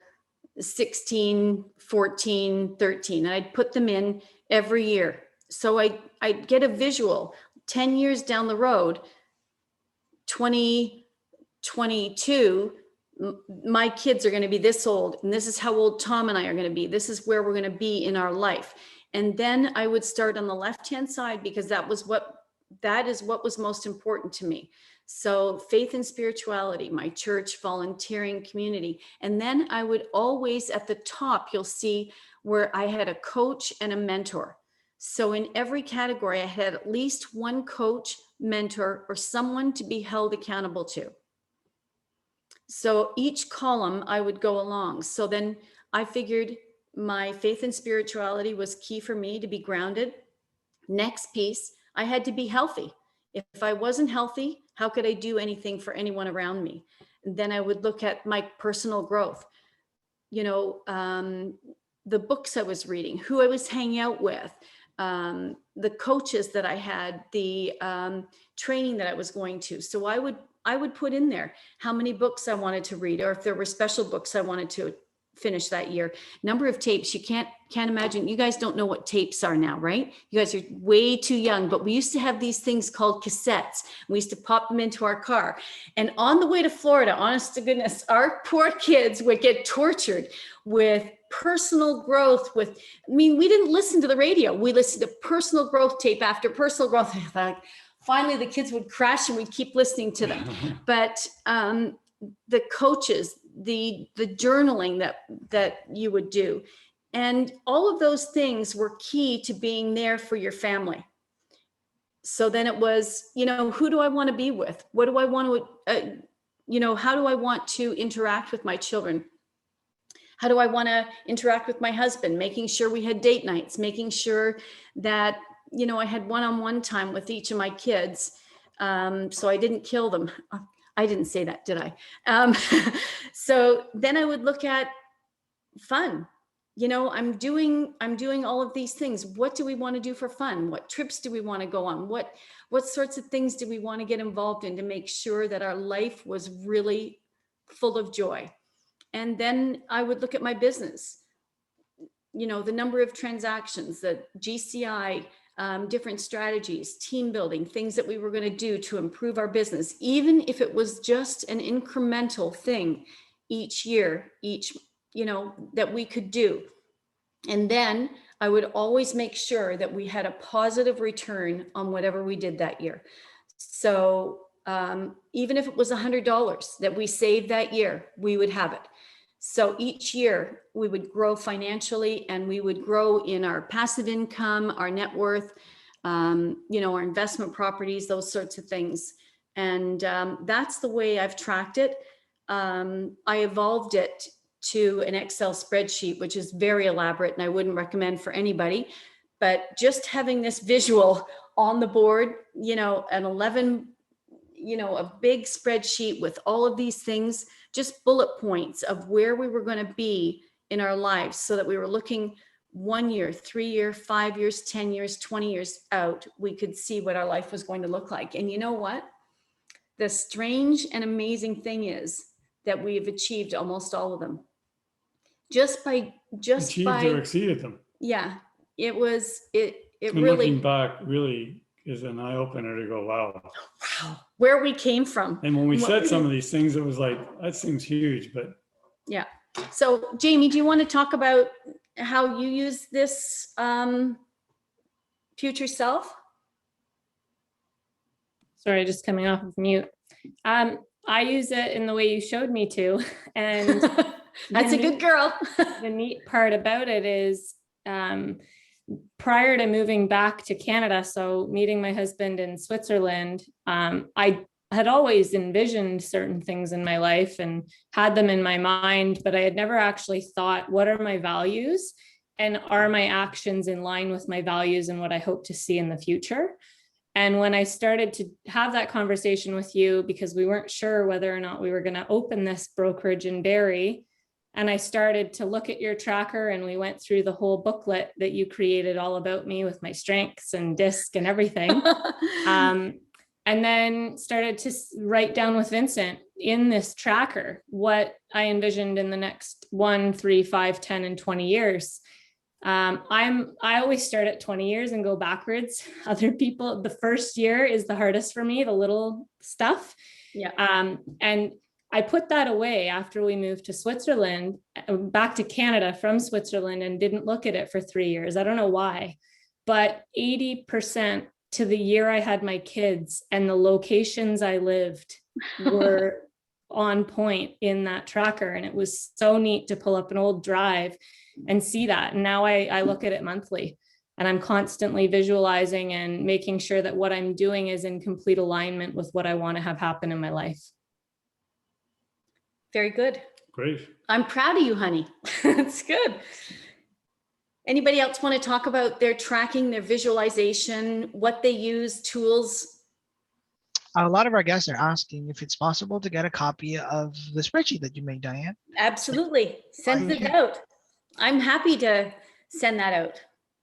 16, 14, 13, and I'd put them in every year. So I'd get a visual 10 years down the road, 2022, my kids are going to be this old, and this is how old Tom and I are going to be. This is where we're going to be in our life. And then I would start on the left-hand side because that is what was most important to me. So faith and spirituality, my church, volunteering, community. And then I would always at the top, you'll see where I had a coach and a mentor. So in every category, I had at least one coach, mentor, or someone to be held accountable to. So each column I would go along. So then I figured my faith and spirituality was key for me to be grounded. Next piece, I had to be healthy. If I wasn't healthy, how could I do anything for anyone around me? And then I would look at my personal growth, the books I was reading, who I was hanging out with, the coaches that I had, the training that I was going to. So I would put in there how many books I wanted to read, or if there were special books I wanted to finish that year. Number of tapes. You can't imagine. You guys don't know what tapes are now, right? You guys are way too young, but we used to have these things called cassettes. We used to pop them into our car. And on the way to Florida, honest to goodness, our poor kids would get tortured with personal growth. We didn't listen to the radio. We listened to personal growth tape after personal growth. Finally, the kids would crash and we'd keep listening to them. But the coaches, the journaling that you would do, And all of those things were key to being there for your family. So then it was, you know, who do I want to be with? What do I want to, you know, how do I want to interact with my children? How do I want to interact with my husband? Making sure we had date nights, making sure that, you know, I had one-on-one time with each of my kids. So I didn't kill them. I didn't say that, did I? So then I would look at fun. You know, I'm doing all of these things. What do we want to do for fun? What trips do we want to go on? What sorts of things do we want to get involved in to make sure that our life was really full of joy? And then I would look at my business, you know, the number of transactions, the GCI, different strategies, team building, things that we were going to do to improve our business, even if it was just an incremental thing each year, you know, that we could do. And then I would always make sure that we had a positive return on whatever we did that year. So even if it was $100 that we saved that year, we would have it. So each year we would grow financially, and we would grow in our passive income, our net worth, you know, our investment properties, those sorts of things. And that's the way I've tracked it. I evolved it to an Excel spreadsheet, which is very elaborate and I wouldn't recommend for anybody, but just having this visual on the board, you know, a big spreadsheet with all of these things, just bullet points of where we were going to be in our lives, so that we were looking 1 year, 3 year, 5 years, 10 years, 20 years out. We could see what our life was going to look like. And you know what? The strange and amazing thing is that we've achieved almost all of them. Achieved or exceeded them. Yeah, it And really, looking back really is an eye opener to go, wow. Where we came from. And when we said some of these things, it was like, that seems huge, but. Yeah. So Jamie, do you want to talk about how you use this future self? Sorry, just coming off of mute. I use it in the way you showed me to. And that's a good girl. The neat part about it is prior to moving back to Canada, so meeting my husband in Switzerland, I had always envisioned certain things in my life and had them in my mind, but I had never actually thought, what are my values? And are my actions in line with my values and what I hope to see in the future? And when I started to have that conversation with you, because we weren't sure whether or not we were going to open this brokerage in Barrie, and I started to look at your tracker, and we went through the whole booklet that you created all about me with my strengths and DISC and everything. And then started to write down with Vincent in this tracker what I envisioned in the next 1, 3, 5, 10, and 20 years. I always start at 20 years and go backwards. Other people, the first year is the hardest for me, the little stuff. Yeah. And I put that away after we moved to Switzerland, back to Canada from Switzerland, and didn't look at it for 3 years. I don't know why, but 80% to the year I had my kids and the locations I lived were on point in that tracker. And it was so neat to pull up an old drive and see that. And now I look at it monthly, and I'm constantly visualizing and making sure that what I'm doing is in complete alignment with what I want to have happen in my life. Very good. Great. I'm proud of you, honey. It's good. Anybody else want to talk about their tracking, their visualization, what they use, tools? A lot of our guests are asking if it's possible to get a copy of the spreadsheet that you made, Diane. Absolutely. Send it out. I'm happy to send that out.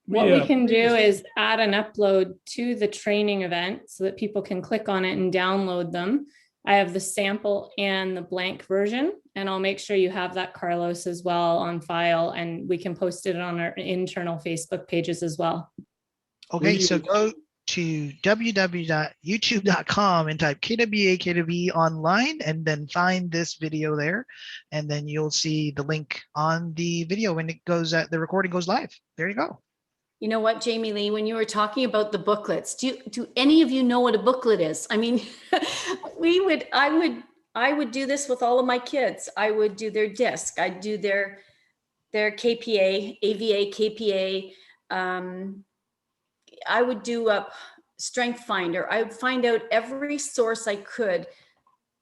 What we can do is add an upload to the training event so that people can click on it and download them. I have the sample and the blank version, and I'll make sure you have that, Carlos, as well on file, and we can post it on our internal Facebook pages as well. Okay, so go to www.youtube.com and type KWA online, and then find this video there, and then you'll see the link on the video when it goes, the recording goes live. There you go. You know what, Jamie Lee, when you were talking about the booklets, do any of you know what a booklet is? I mean, I would do this with all of my kids. I would do their DISC. I'd do their their KPA, AVA, KPA. I would do a strength finder. I would find out every source I could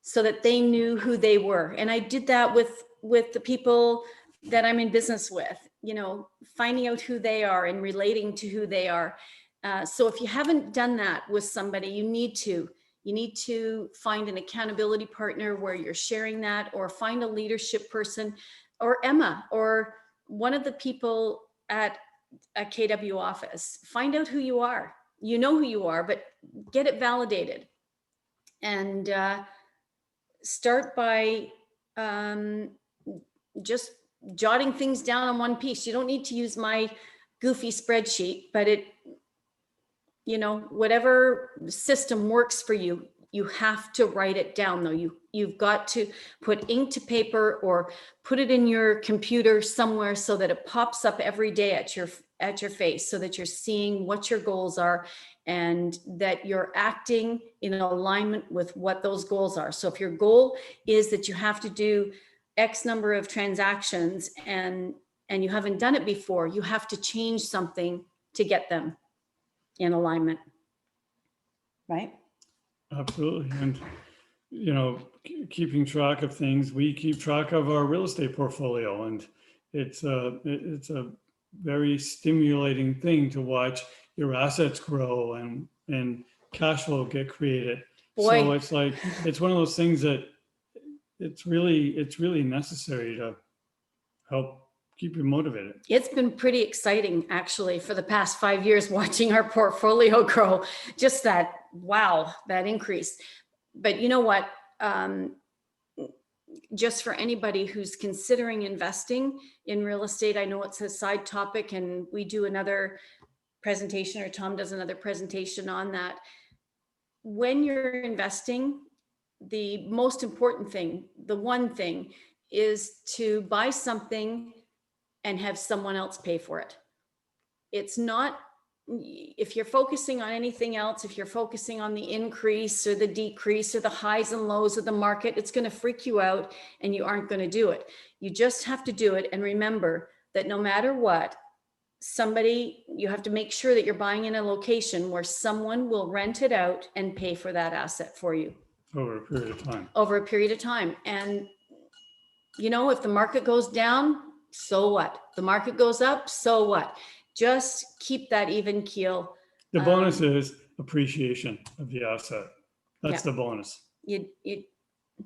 so that they knew who they were. And I did that with the people that I'm in business with, you know, finding out who they are and relating to who they are. So if you haven't done that with somebody, you need to find an accountability partner where you're sharing that, or find a leadership person, or Emma, or one of the people at a KW office. Find out who you are. You know who you are, but get it validated. And start by just jotting things down on one piece. You don't need to use my goofy spreadsheet, but you know, whatever system works for you, you have to write it down though. You've got to put ink to paper or put it in your computer somewhere so that it pops up every day at your face, so that you're seeing what your goals are and that you're acting in alignment with what those goals are. So if your goal is that you have to do X number of transactions and you haven't done it before, you have to change something to get them in alignment. Right? Absolutely. And, you know, keeping track of things, we keep track of our real estate portfolio, and it's a very stimulating thing to watch your assets grow and cash flow get created. Boy. So it's like, it's one of those things that it's really necessary to help keep you motivated. It's been pretty exciting actually for the past 5 years, watching our portfolio grow, just that, wow, that increase. But you know what, just for anybody who's considering investing in real estate, I know it's a side topic and we do another presentation, or Tom does another presentation on that. When you're investing, the most important thing, the one thing, is to buy something and have someone else pay for it. It's not, if you're focusing on anything else, if you're focusing on the increase or the decrease or the highs and lows of the market, it's going to freak you out and you aren't going to do it. You just have to do it. And remember that no matter what, you have to make sure that you're buying in a location where someone will rent it out and pay for that asset for you. Over a period of time. Over a period of time. And, you know, if the market goes down, so what? The market goes up, so what? Just keep that even keel. The bonus is appreciation of the asset. That's Yeah. the bonus.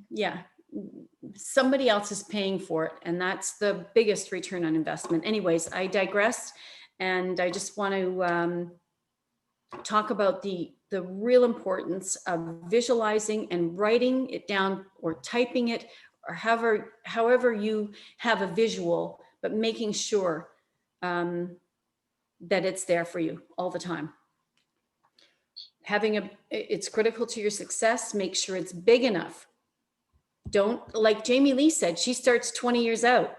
Yeah. Somebody else is paying for it, and that's the biggest return on investment. Anyways, I digress, and I just want to talk about the real importance of visualizing and writing it down or typing it, or however you have a visual, but making sure that it's there for you all the time. It's critical to your success. Make sure it's big enough. Don't, like Jamie Lee said, she starts 20 years out.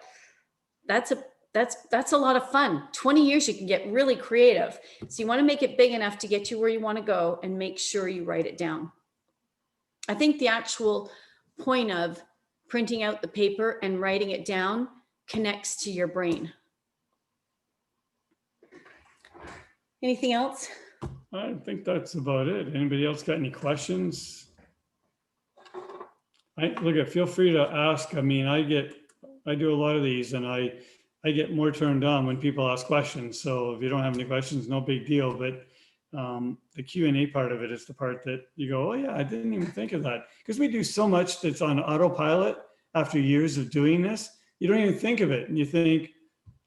That's a lot of fun. 20 years, you can get really creative. So you want to make it big enough to get you where you want to go, and make sure you write it down. I think the actual point of printing out the paper and writing it down connects to your brain. Anything else? I think that's about it. Anybody else got any questions? Feel free to ask. I mean, I do a lot of these, and I get more turned on when people ask questions. So if you don't have any questions, no big deal. But the Q&A part of it is the part that you go, oh yeah, I didn't even think of that. Because we do so much that's on autopilot after years of doing this, you don't even think of it. And you think,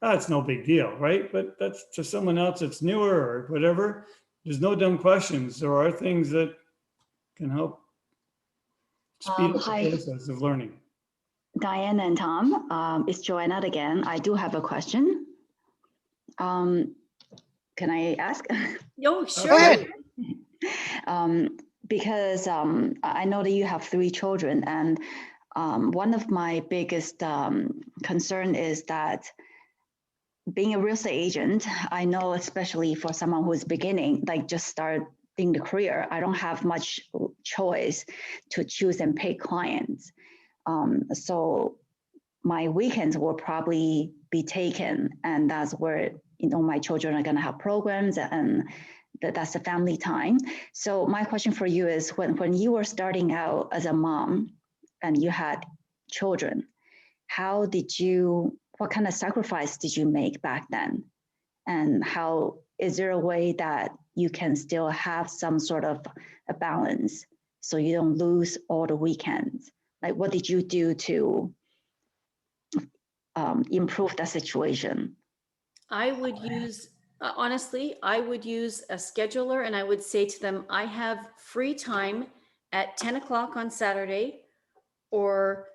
it's no big deal, right? But that's to someone else that's newer or whatever. There's no dumb questions. There are things that can help speed up the process of learning. Diane and Tom, it's Joanna again. I do have a question. Can I ask? Oh, sure. Go ahead. Because I know that you have 3 children, and one of my biggest concern is that being a real estate agent, I know especially for someone who's beginning, like just starting the career, I don't have much choice to choose and pay clients. So my weekends will probably be taken, and that's where, you know, my children are going to have programs, and that's the family time. So my question for you is, when you were starting out as a mom and you had children, what kind of sacrifice did you make back then? And how, is there a way that you can still have some sort of a balance so you don't lose all the weekends? Like, what did you do to improve that situation? I would use, honestly, I would use a scheduler, and I would say to them, I have free time at 10 o'clock on Saturday or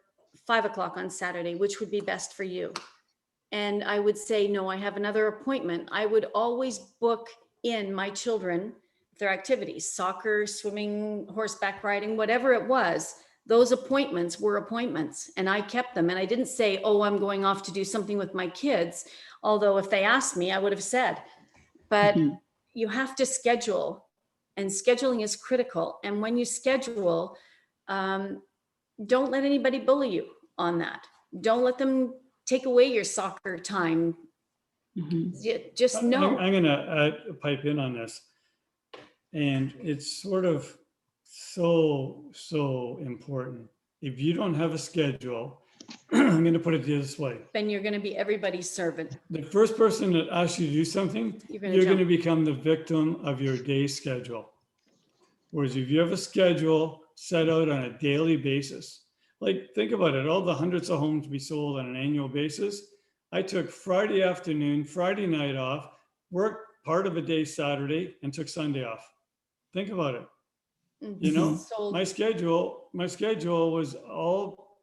5 o'clock on Saturday, which would be best for you? And I would say, no, I have another appointment. I would always book in my children, their activities, soccer, swimming, horseback riding, whatever it was. Those appointments were appointments, and I kept them. And I didn't say, oh, I'm going off to do something with my kids. Although if they asked me, I would have said, but you have to schedule, and scheduling is critical. And when you schedule, don't let anybody bully you on that. Don't let them take away your soccer time. Just know. I'm going to pipe in on this. And it's sort of so important. If you don't have a schedule, I'm going to put it this way. Then you're going to be everybody's servant. The first person that asks you to do something, you're going to become the victim of your day schedule. Whereas if you have a schedule set out on a daily basis, like think about it, all the hundreds of homes we sold on an annual basis, I took Friday afternoon, Friday night off, worked part of a day Saturday, and took Sunday off. Think about it. You know, my schedule was all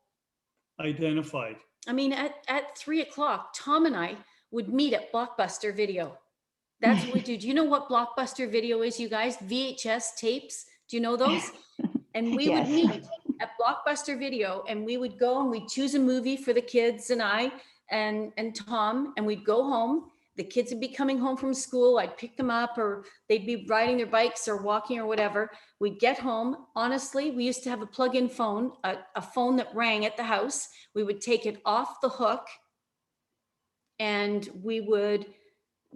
identified. I mean, at 3 o'clock, Tom and I would meet at Blockbuster Video. That's what we do. Do you know what Blockbuster Video is, you guys? VHS tapes. Do you know those? And we would meet at Blockbuster Video, and we would go and we'd choose a movie for the kids and I and Tom, and we'd go home. The kids would be coming home from school. I'd pick them up, or they'd be riding their bikes or walking or whatever. We'd get home. Honestly, we used to have a plug-in phone, a phone that rang at the house. We would take it off the hook, and we would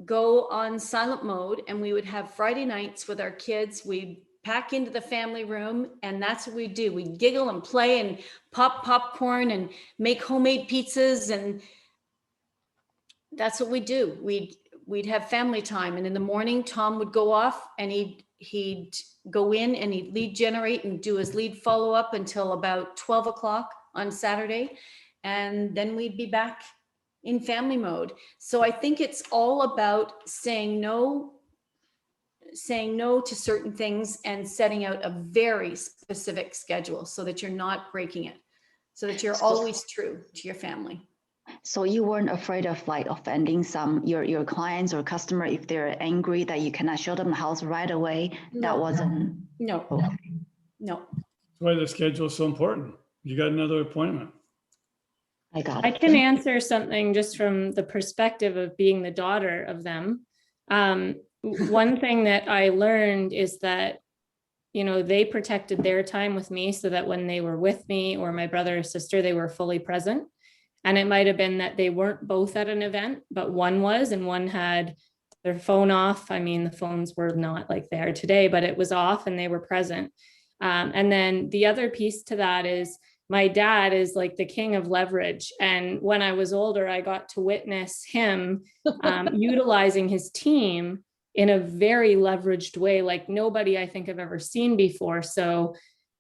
go on silent mode, and we would have Friday nights with our kids. We'd pack into the family room, and that's what we do. We giggle and play and pop popcorn and make homemade pizzas, and that's what we do. We'd have family time, and in the morning, Tom would go off and he'd go in and he'd lead generate and do his lead follow up until about 12 o'clock on Saturday, and then we'd be back in family mode. So I think it's all about saying no to certain things and setting out a very specific schedule so that you're not breaking it, so that you're always true to your family. So you weren't afraid of like offending your clients or customer if they're angry that you cannot show them the house right away? No. That wasn't no. That's why the schedule is so important. You got another appointment. I got it. I can answer something just from the perspective of being the daughter of them. One thing that I learned is that, you know, they protected their time with me so that when they were with me or my brother or sister, they were fully present. And it might have been that they weren't both at an event, but one was, and one had their phone off. I mean, the phones were not like they are today, but it was off and they were present. And then the other piece to that is my dad is like the king of leverage. And when I was older, I got to witness him utilizing his team in a very leveraged way, like nobody I think I've ever seen before. So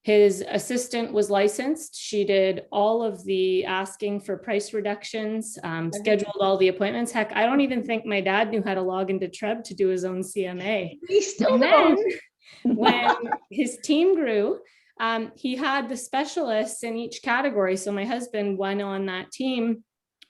his assistant was licensed. She did all of the asking for price reductions, scheduled all the appointments. Heck, I don't even think my dad knew how to log into Treb to do his own CMA. We still don't. When his team grew, he had the specialists in each category. So my husband, one on that team,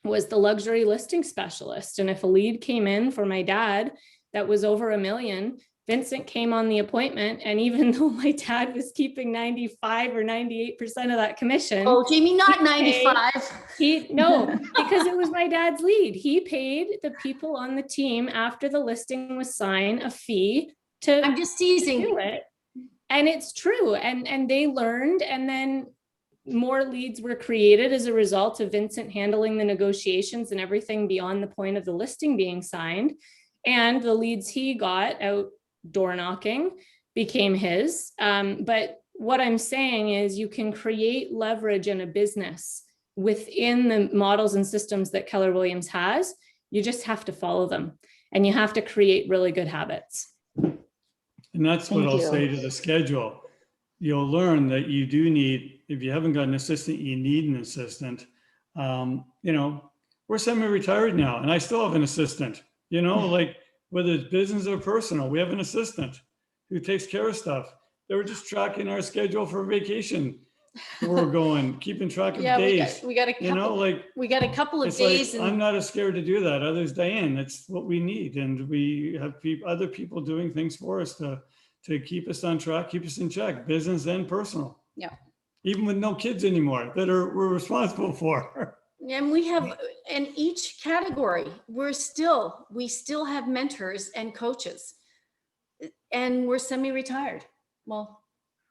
was the luxury listing specialist. And if a lead came in for my dad that was over $1 million, Vincent came on the appointment, and even though my dad was keeping 95 or 98% of that commission. Oh, Jamie, not 95. No, because it was my dad's lead. He paid the people on the team after the listing was signed a fee to. I'm just teasing. Do it. And it's true. And they learned, and then more leads were created as a result of Vincent handling the negotiations and everything beyond the point of the listing being signed. And the leads he got out door knocking became his. But what I'm saying is you can create leverage in a business within the models and systems that Keller Williams has. You just have to follow them, and you have to create really good habits. And that's what I'll say to the schedule. You'll learn that you do need, if you haven't got an assistant, you need an assistant. You know, we're semi-retired now, and I still have an assistant, you know, like whether it's business or personal, we have an assistant who takes care of stuff. They were just tracking our schedule for vacation. We're going, keeping track of days. We got a couple, you know, like we got a couple of it's days. like, I'm not as scared to do that. Others, Diane, that's what we need. And we have other people doing things for us to keep us on track, keep us in check, business and personal. Yeah. Even with no kids anymore that we're responsible for. And we have, in each category, we still have mentors and coaches, and we're semi-retired. Well,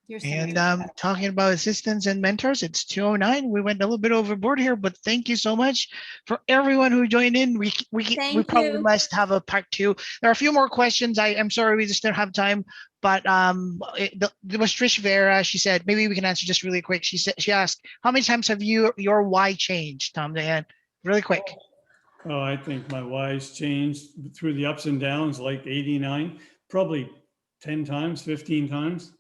you're and talking about assistants and mentors, it's 2:09. We went a little bit overboard here, but thank you so much for everyone who joined in. We probably must have a part 2. There are a few more questions. I'm sorry, we just don't have time. But there was Trish Vera. She said, maybe we can answer just really quick. She asked, how many times have your why changed, Tom, Diane? Really quick. Oh, I think my why's changed through the ups and downs, like 89, probably 10 times, 15 times.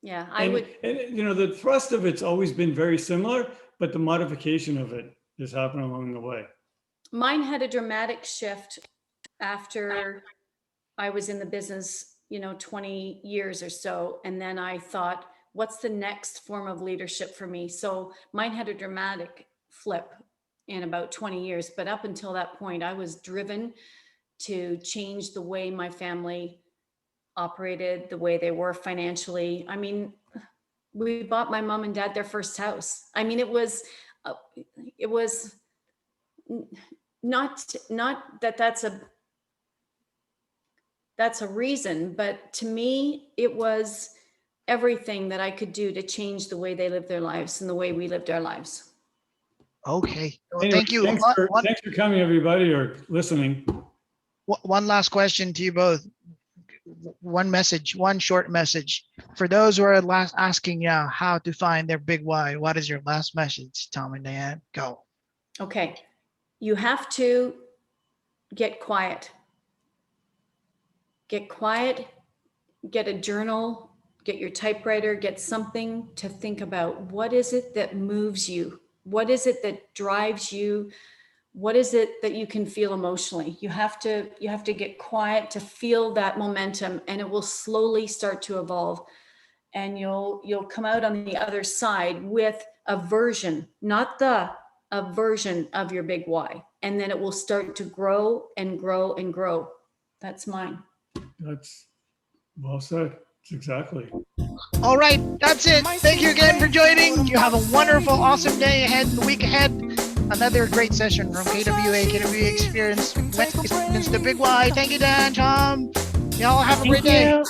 Yeah, And, you know, the thrust of it's always been very similar, but the modification of it has happened along the way. Mine had a dramatic shift after I was in the business, 20 years or so. And then I thought, what's the next form of leadership for me? So mine had a dramatic flip in about 20 years. But up until that point, I was driven to change the way my family operated, the way they were financially. I mean, we bought my mom and dad their first house. I mean, it was not that that's a reason, but to me, it was everything that I could do to change the way they lived their lives and the way we lived our lives. Okay. Well, Anyway, thank you. Thanks for coming, everybody, or listening. One last question to you both. One message, one short message for those who are asking how to find their big why. What is your last message, Tom and Diane? Go. Okay. You have to get quiet. Get quiet, get a journal, get your typewriter, get something to think about. What is it that moves you? What is it that drives you? What is it that you can feel emotionally? You have to get quiet to feel that momentum, and it will slowly start to evolve. And you'll come out on the other side with a version, a version of your big why. And then it will start to grow and grow and grow. That's mine. That's well said. Exactly. All right, that's it. Thank you again for joining. You have a wonderful, awesome day ahead, the week ahead. Another great session from KWA Experience. It's the Big Why. Thank you, Dan, Tom. Y'all have a great day.